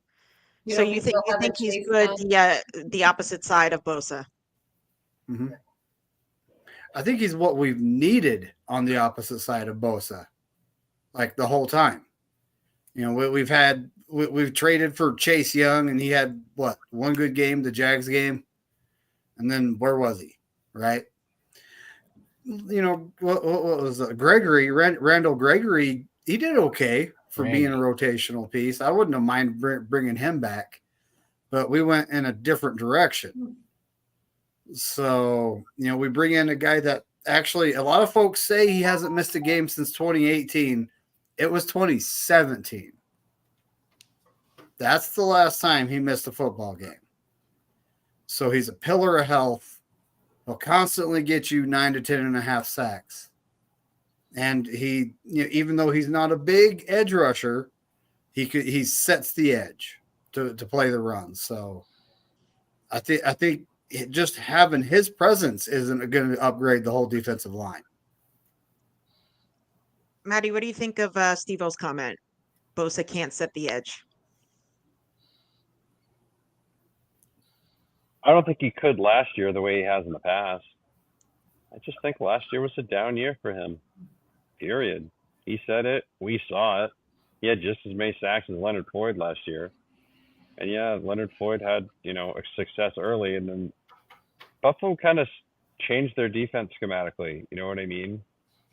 So you think he's good, the opposite side of Bosa? Mm-hmm. I think he's what we've needed on the opposite side of Bosa, like the whole time. We've traded for Chase Young, and he had one good game, the Jags game, and then where was he? Right? What was it? Gregory, Randall Gregory? He did okay for being a rotational piece. I wouldn't have mind bringing him back, but we went in a different direction. So, we bring in a guy that actually a lot of folks say he hasn't missed a game since 2018. It was 2017. That's the last time he missed a football game. So he's a pillar of health. He'll constantly get you 9 to 10.5 sacks. And he, even though he's not a big edge rusher, he sets the edge to play the run. So I think just having his presence isn't going to upgrade the whole defensive line. Maddie, what do you think of Steve-O's comment? Bosa can't set the edge. I don't think he could last year the way he has in the past. I just think last year was a down year for him. Period. He said it. We saw it. He had just as many sacks as Leonard Floyd last year. And yeah, Leonard Floyd had, a success early, and then Buffalo kind of changed their defense schematically. You know what I mean?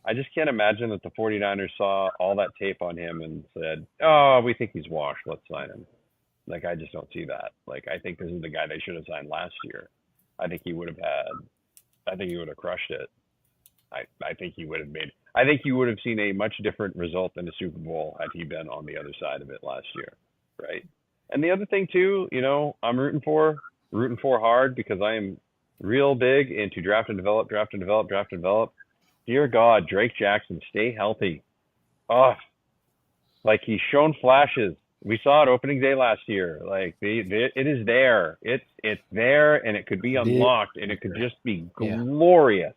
I just can't imagine that the 49ers saw all that tape on him and said, oh, we think he's washed. Let's sign him. Like, I just don't see that. Like, I think this is the guy they should have signed last year. I think he would have crushed it. I think he would have seen a much different result in the Super Bowl had he been on the other side of it last year. Right. And the other thing too, I'm rooting for hard, because I am real big into draft and develop. Dear God, Drake Jackson, stay healthy. Oh, like, he's shown flashes. We saw it opening day last year. Like, it is there. It's there, and it could be unlocked, and it could just be glorious.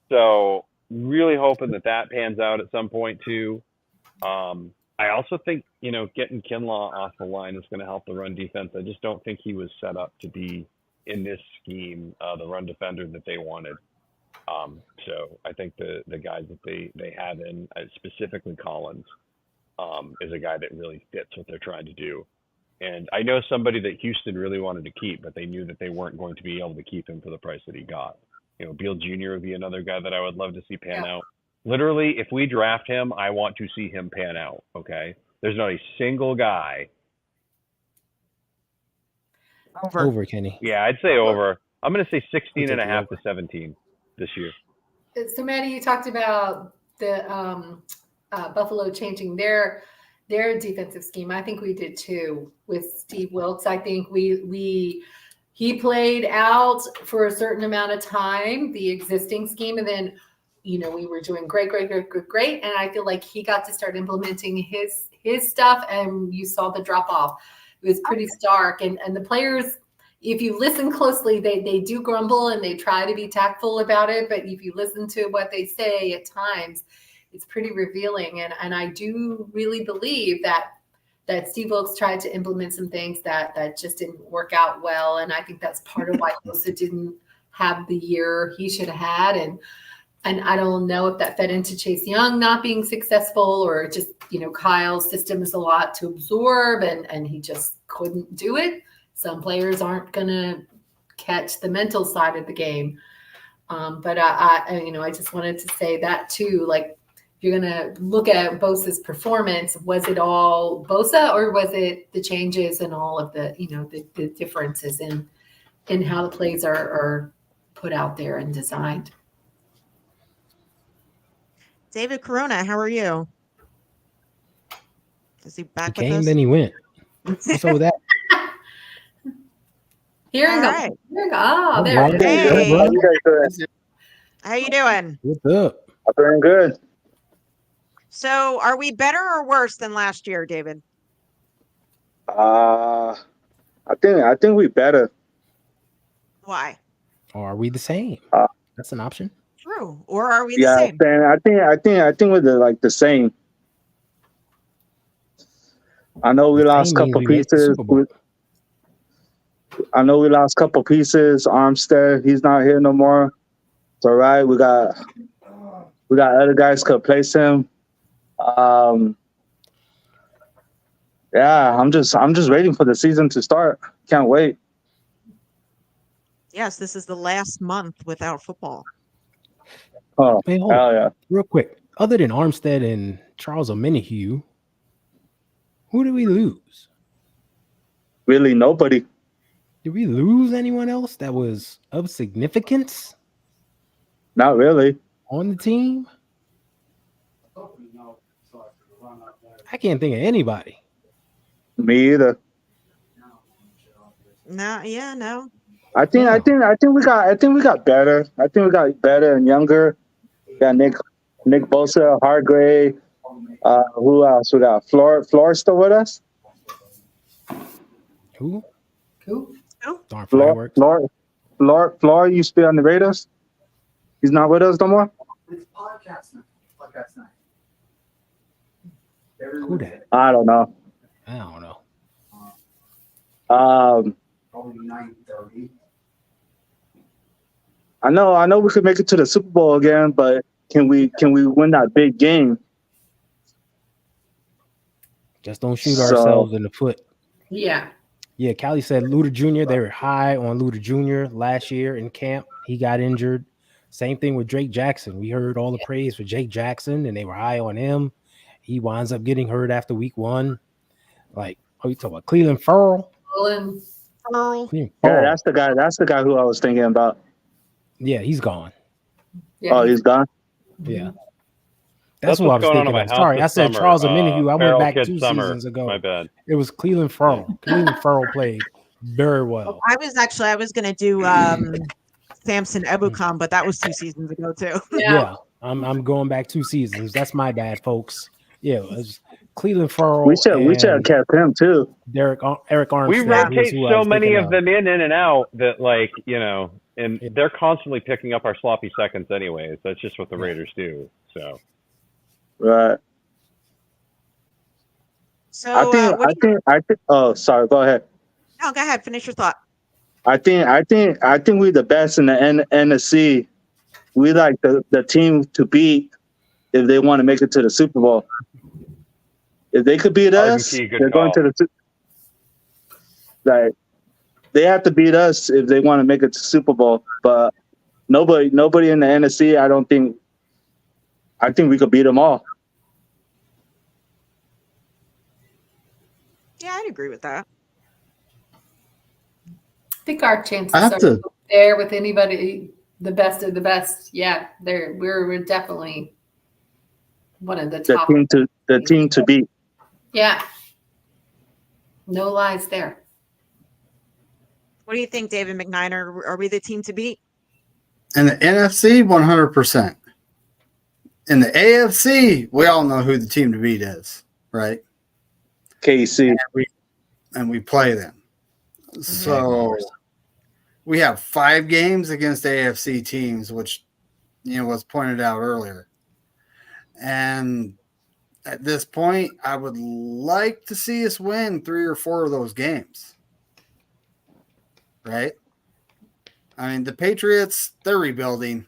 So really hoping that pans out at some point too. I also think, getting Kinlaw off the line is going to help the run defense. I just don't think he was set up to be in this scheme, the run defender that they wanted. So I think the guys that they have in, specifically Collins, is a guy that really fits what they're trying to do. And I know somebody that Houston really wanted to keep, but they knew that they weren't going to be able to keep him for the price that he got. Beal Jr. would be another guy that I would love to see pan out. Literally, if we draft him, I want to see him pan out, okay? There's not a single guy. Over, Kenny. Yeah, I'd say over. I'm going to say 16.5 to 17 this year. So, Maddie, you talked about the Buffalo changing their defensive scheme. I think we did too with Steve Wilks. I think he played out for a certain amount of time the existing scheme, and then we were doing great, and I feel like he got to start implementing his stuff, and you saw the drop off. It was pretty stark, and the players, if you listen closely, they do grumble and they try to be tactful about it, but if you listen to what they say at times, it's pretty revealing. And I do really believe that Steve Wilks tried to implement some things that just didn't work out well. And I think that's part of why Bosa didn't have the year he should have had. And I don't know if that fed into Chase Young not being successful, or just, Kyle's system is a lot to absorb and he just couldn't do it. Some players aren't going to catch the mental side of the game. But I just wanted to say that too, like, if you're going to look at Bosa's performance, was it all Bosa, or was it the changes and all of the, the differences in how the plays are put out there and designed? David Corona, how are you? Is he back He with came, us? then he went. What's up with that? Here you All go. right. Here you go. Oh, there All it right. is. Hey. How you guys doing? How you doing? What's up? I'm doing good. So are we better or worse than last year, David? I think we better. Why? Or are we the same? That's an option. True. Or are we the Yeah, same? and I think we're the same. I know we lost a Same means couple we made the pieces. Super Bowl. I know we lost a couple pieces. Armstead, he's not here no more. It's all right. We got other guys could place him. Yeah, I'm just waiting for the season to start. Can't wait. Yes, this is the last month without football. Oh, Hey, hold hell on. yeah. Real quick. Other than Armstead and Charles Omenihu, who did we lose? Really, nobody. Did we lose anyone else that was of significance Not really. on the team? I can't think of anybody. Me either. No, yeah, no. I think we got better. I think we got better and younger. We got Nick Bosa, Hargrave. Who else? We got Floor still with us. Who? Cool. Darn Floor, fireworks. Flor used to be on the Raiders. He's not with us no more. It's podcast night. Who that? I don't know. I don't know. Probably 9:30. I know we could make it to the Super Bowl again, but can we win that big game? Just don't shoot So- ourselves in the foot. Yeah. Yeah, Callie said Luda Jr. They were high on Luda Jr. last year in camp. He got injured. Same thing with Drake Jackson. We heard all the praise for Jake Jackson, and they were high on him. He winds up getting hurt after week 1. Like, oh, you talking about Cleveland Farrell? Well, Earl. Cleveland Yeah, Farrell. that's the guy. That's the guy who I was thinking about. Yeah, he's gone. yeah. Oh, he's gone. Yeah. That's That's what I was what's going on thinking in my of. house Sorry, this I said summer. Charles Omenihu. I went Feral back Kid 2 Summer. seasons ago. My bad. It was Cleveland Farrell. Cleveland Farrell played very well. I was going to do Samson Ebukam, but that was 2 seasons ago too. Yeah, I'm going back 2 seasons. That's my bad, folks. Yeah, it was Cleveland Farrell. We should have and kept him too. Eric Armstead. We who's rotate who I so was many thinking of them in and out that, like, you know, and Yeah. they're constantly picking up our sloppy seconds anyways. That's just what the Raiders do. So Right. So I think. Oh, sorry. Go ahead. no, go ahead. Finish your thought. I think we're the best in the NFC. We like the team to beat if they want to make it to the Super Bowl. If they could beat us, RVP, good they're going to call. the like they have to beat us if they want to make it to Super Bowl. But nobody in the NFC, I think we could beat them all. Yeah, I'd agree with that. I think our chances I have are to- there with anybody, the best of the best. Yeah, we're definitely one of the The top. team to beat. Yeah. No lies there. What do you think, David McKnight? Are we the team to beat? In the NFC, 100%. In the AFC, we all know who the team to beat is, right? KC. And we play them. So we have 5 games against AFC teams, which, you know, was pointed out earlier. And at this point, I would like to see us win 3 or 4 of those games. Right? I mean, the Patriots, they're rebuilding.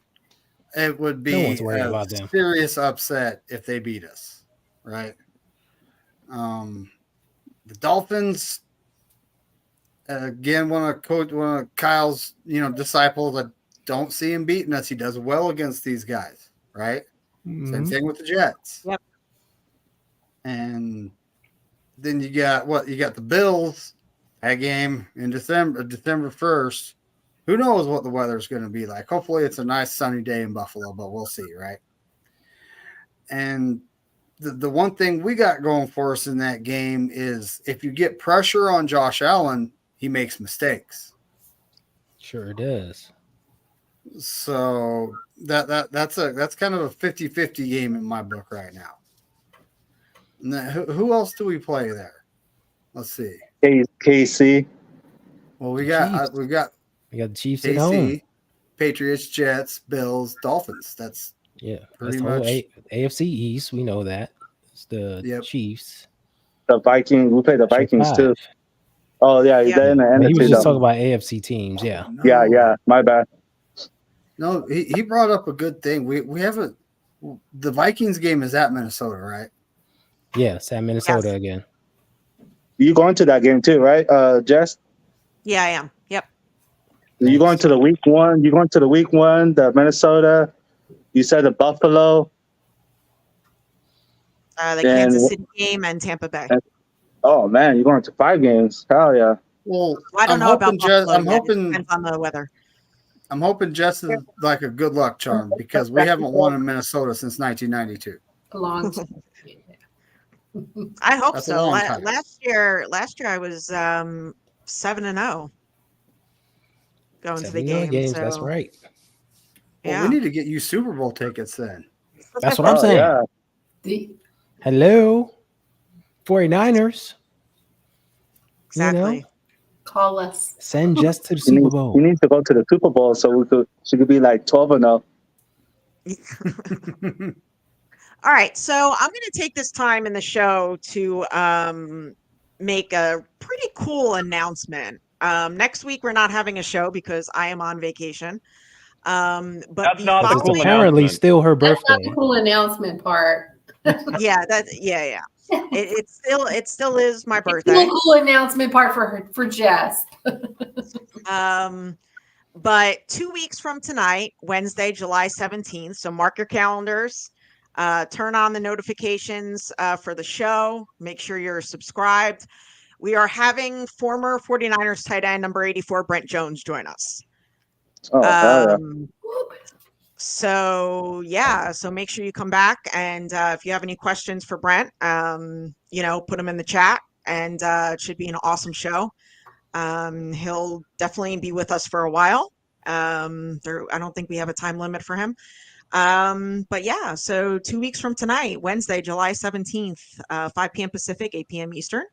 It would No be one's worried a about them. serious upset if they beat us. Right? The Dolphins, again, one of Kyle's, you know, disciples. I don't see him beating us. He does well against these guys, right? Same thing with the Jets. Yep. And then you got the Bills. That game in December 1st. Who knows what the weather's going to be like? Hopefully, it's a nice sunny day in Buffalo, but we'll see, right? And the one thing we got going for us in that game is if you get pressure on Josh Allen, he makes mistakes. Sure does. So that's kind of a 50-50 game in my book right now. And then who else do we play there? Let's see. KC. Well, we Chiefs. got We got the Chiefs at home. KC, Patriots, Jets, Bills, Dolphins. That's Yeah, that's Pretty the whole much. AFC East. We know that. It's the Yep. Chiefs. The Vikings. We play the Vikings Five. too. Oh yeah, Yeah. they're in the But he was NFC just though. talking about AFC teams. Yeah. No. Yeah. My bad. No, he brought up a good thing. We haven't. The Vikings game is at Minnesota, right? Yeah, it's at Minnesota Yes. again. You going to that game too, right? Jess? Yeah, I am. Yep. You going to the week 1? You going to the week 1? The Minnesota. You said the Buffalo. The And Kansas wh- City game and Tampa Bay. Oh man, you're going to 5 games. Hell yeah. Well, Well, I don't I'm know about hoping Jess. Buffalo I'm yet. It hoping. depends on the weather. I'm hoping Jess is like a good luck charm because we haven't won in Minnesota since 1992. A long time. I hope That's a so. long time. Last year I was 7-0 going to the 79 game. games. So, That's right. Well, Yeah. we need to get you Super Bowl tickets then. That's what I'm Oh, saying. yeah. The- Hello, 49ers. Exactly. Call us. Send Jess to the She Super needs, Bowl. she needs to go to the Super Bowl so she could be like 12-0. All right, so I'm going to take this time in the show to make a pretty cool announcement. Next week we're not having a show because I am on vacation. But That's the not the But it's cool following, apparently announcement. still her That's not the birthday. cool announcement part. yeah, it still is my It's birthday. the cool announcement part for Jess. But 2 weeks from tonight, Wednesday, July 17th. So mark your calendars. Turn on the notifications for the show. Make sure you're subscribed. We are having former 49ers tight end number 84, Brent Jones, join us. Oh, hell yeah. So yeah, so make sure you come back, and if you have any questions for Brent, put them in the chat, and it should be an awesome show. He'll definitely be with us for a while. I don't think we have a time limit for him. But yeah, so 2 weeks from tonight, Wednesday, July 17th, 5 p.m. Pacific, 8 p.m. Eastern,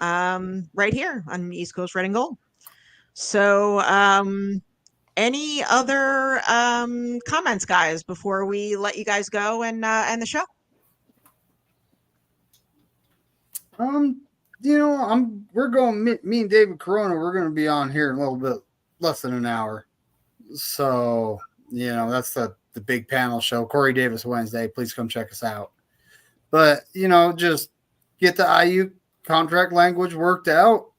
right here on East Coast Red and Gold. So any other comments, guys, before we let you guys go and end the show? We're going, me and David Corona, we're going to be on here in a little bit less than an hour. So, that's the big panel show, Corey Davis Wednesday. Please come check us out. But, just get the IU contract language worked out,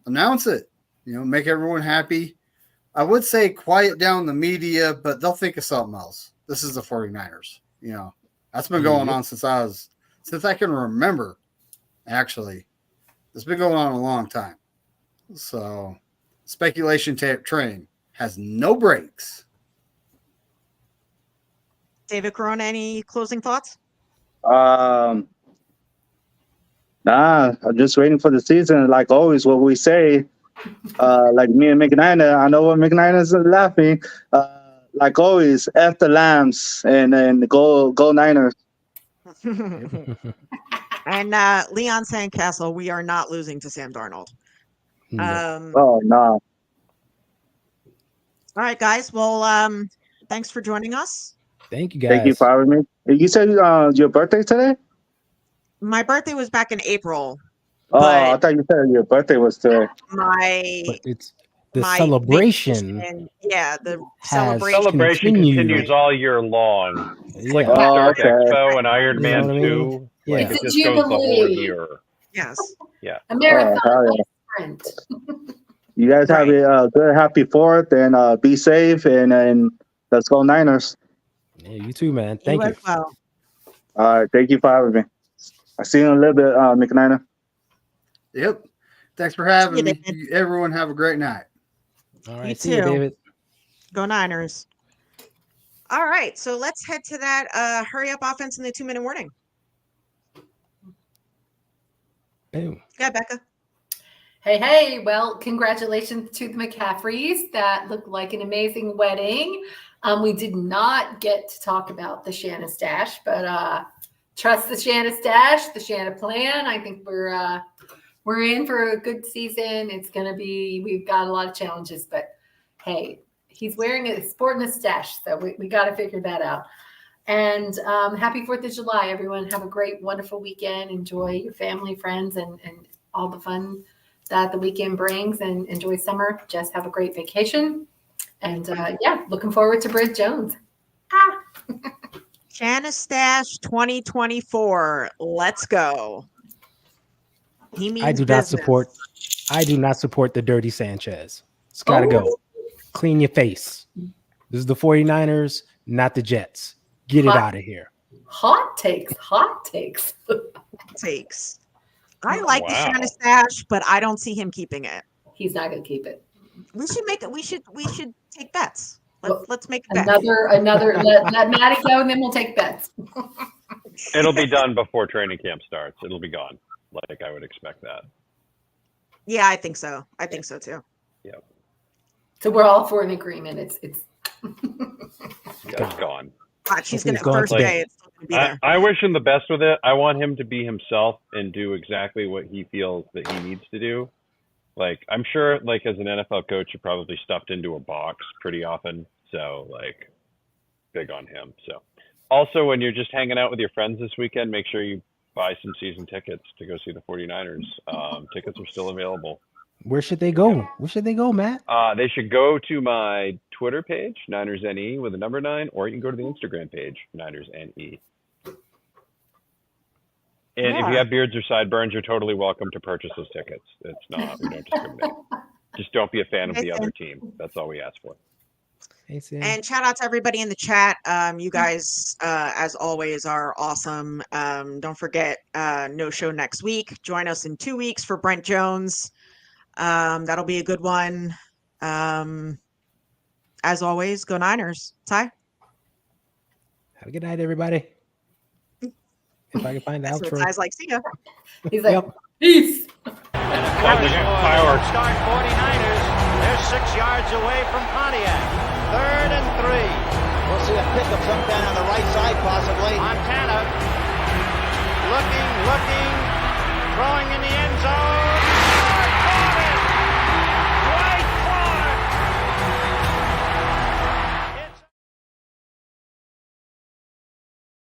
announce it, make everyone happy. I would say quiet down the media, but they'll think of something else. This is the 49ers. That's been going on since I can remember, actually. It's been going on a long time. So, speculation train has no brakes. David Corona, any closing thoughts? Nah, I'm just waiting for the season. Like always, what we say, like me and McNiner, I know what McNiner's laughing. Like always, F the Lambs and go Niners. And Leon Sandcastle, we are not losing to Sam Darnold. No. Oh, no. All right, guys. Well, thanks for joining us. Thank you, guys. Thank you for having me. You said your birthday today? My birthday was back in April. Oh, But I thought you said your birthday was today. But it's the my celebration. vacation, the has celebration. Celebration Continued. continues all year long. It's like Yeah. the Stark okay. Expo and Iron You Man know what I 2. mean? Like Yeah. it It's a just goes the whole jubilee. year. Yes. A marathon, hell not yeah. a sprint. You guys have a good, happy 4th, and be safe, and let's go Niners. Yeah, you too, man. Thank you. as well. All right, thank you for having me. I'll see you in a little bit, McNiner. Yep. Thanks for having you, me. David. Everyone have a great night. All right, You see you, too. David. Go Niners. All right, so let's head to that hurry up offense in the 2-minute warning. Boom. Yeah, Becca. Hey, well, congratulations to the McCaffreys. That looked like an amazing wedding. We did not get to talk about the Shanna stash, but trust the Shanna stash, the Shanna plan. I think we're in for a good season. It's going to be, we've got a lot of challenges, but hey, he's sporting a stash, so we got to figure that out. And happy 4th of July, everyone. Have a great, wonderful weekend. Enjoy your family, friends, and all the fun that the weekend brings, and enjoy summer. Just have a great vacation. And looking forward to Brent Jones. Shanna Stash 2024. Let's go. He means I do not support the dirty Sanchez. It's got to go. Clean your face. This is the 49ers, not the Jets. Get it out of here. Hot takes. Takes. I like the Wow. Shanna Stash, but I don't see him keeping it. He's not going to keep it. We should make it. We should take bets. Let's make a bet. Another. Let Maddie go, and then we'll take bets. It'll be done before training camp starts. It'll be gone. Like I would expect that. Yeah, I think so. I think so too. Yep. So we're all for an agreement. It's Yeah, it's gone. God, she's Hopefully gonna it's gone first today. day. It's still gonna be there. I wish him the best with it. I want him to be himself and do exactly what he feels that he needs to do. Like, I'm sure, like, as an NFL coach, you're probably stuffed into a box pretty often. So, like, big on him. So, also, when you're just hanging out with your friends this weekend, make sure you buy some season tickets to go see the 49ers. Tickets are still available. Where should they go? Where should they go, Matt? They should go to my Twitter page, NinersNE with a number 9, or you can go to the Instagram page, NinersNE. And if you have beards or sideburns, you're totally welcome to purchase those tickets. It's not, we don't discriminate. Just don't be a fan of the other team. That's all we ask for. Hey, Sam. And shout out to everybody in the chat. You guys, as always, are awesome. Don't forget, no show next week. Join us in 2 weeks for Brent Jones. That'll be a good one. As always, go Niners. Ty? Have a good night, everybody. If I can find the That's what outro. Ty's like. See ya. He's like, Yep. peace. Fireworks. Start 49ers. They're 6 yards away from Pontiac. 3rd and 3. We'll see a pick of some down on the right side, possibly. Montana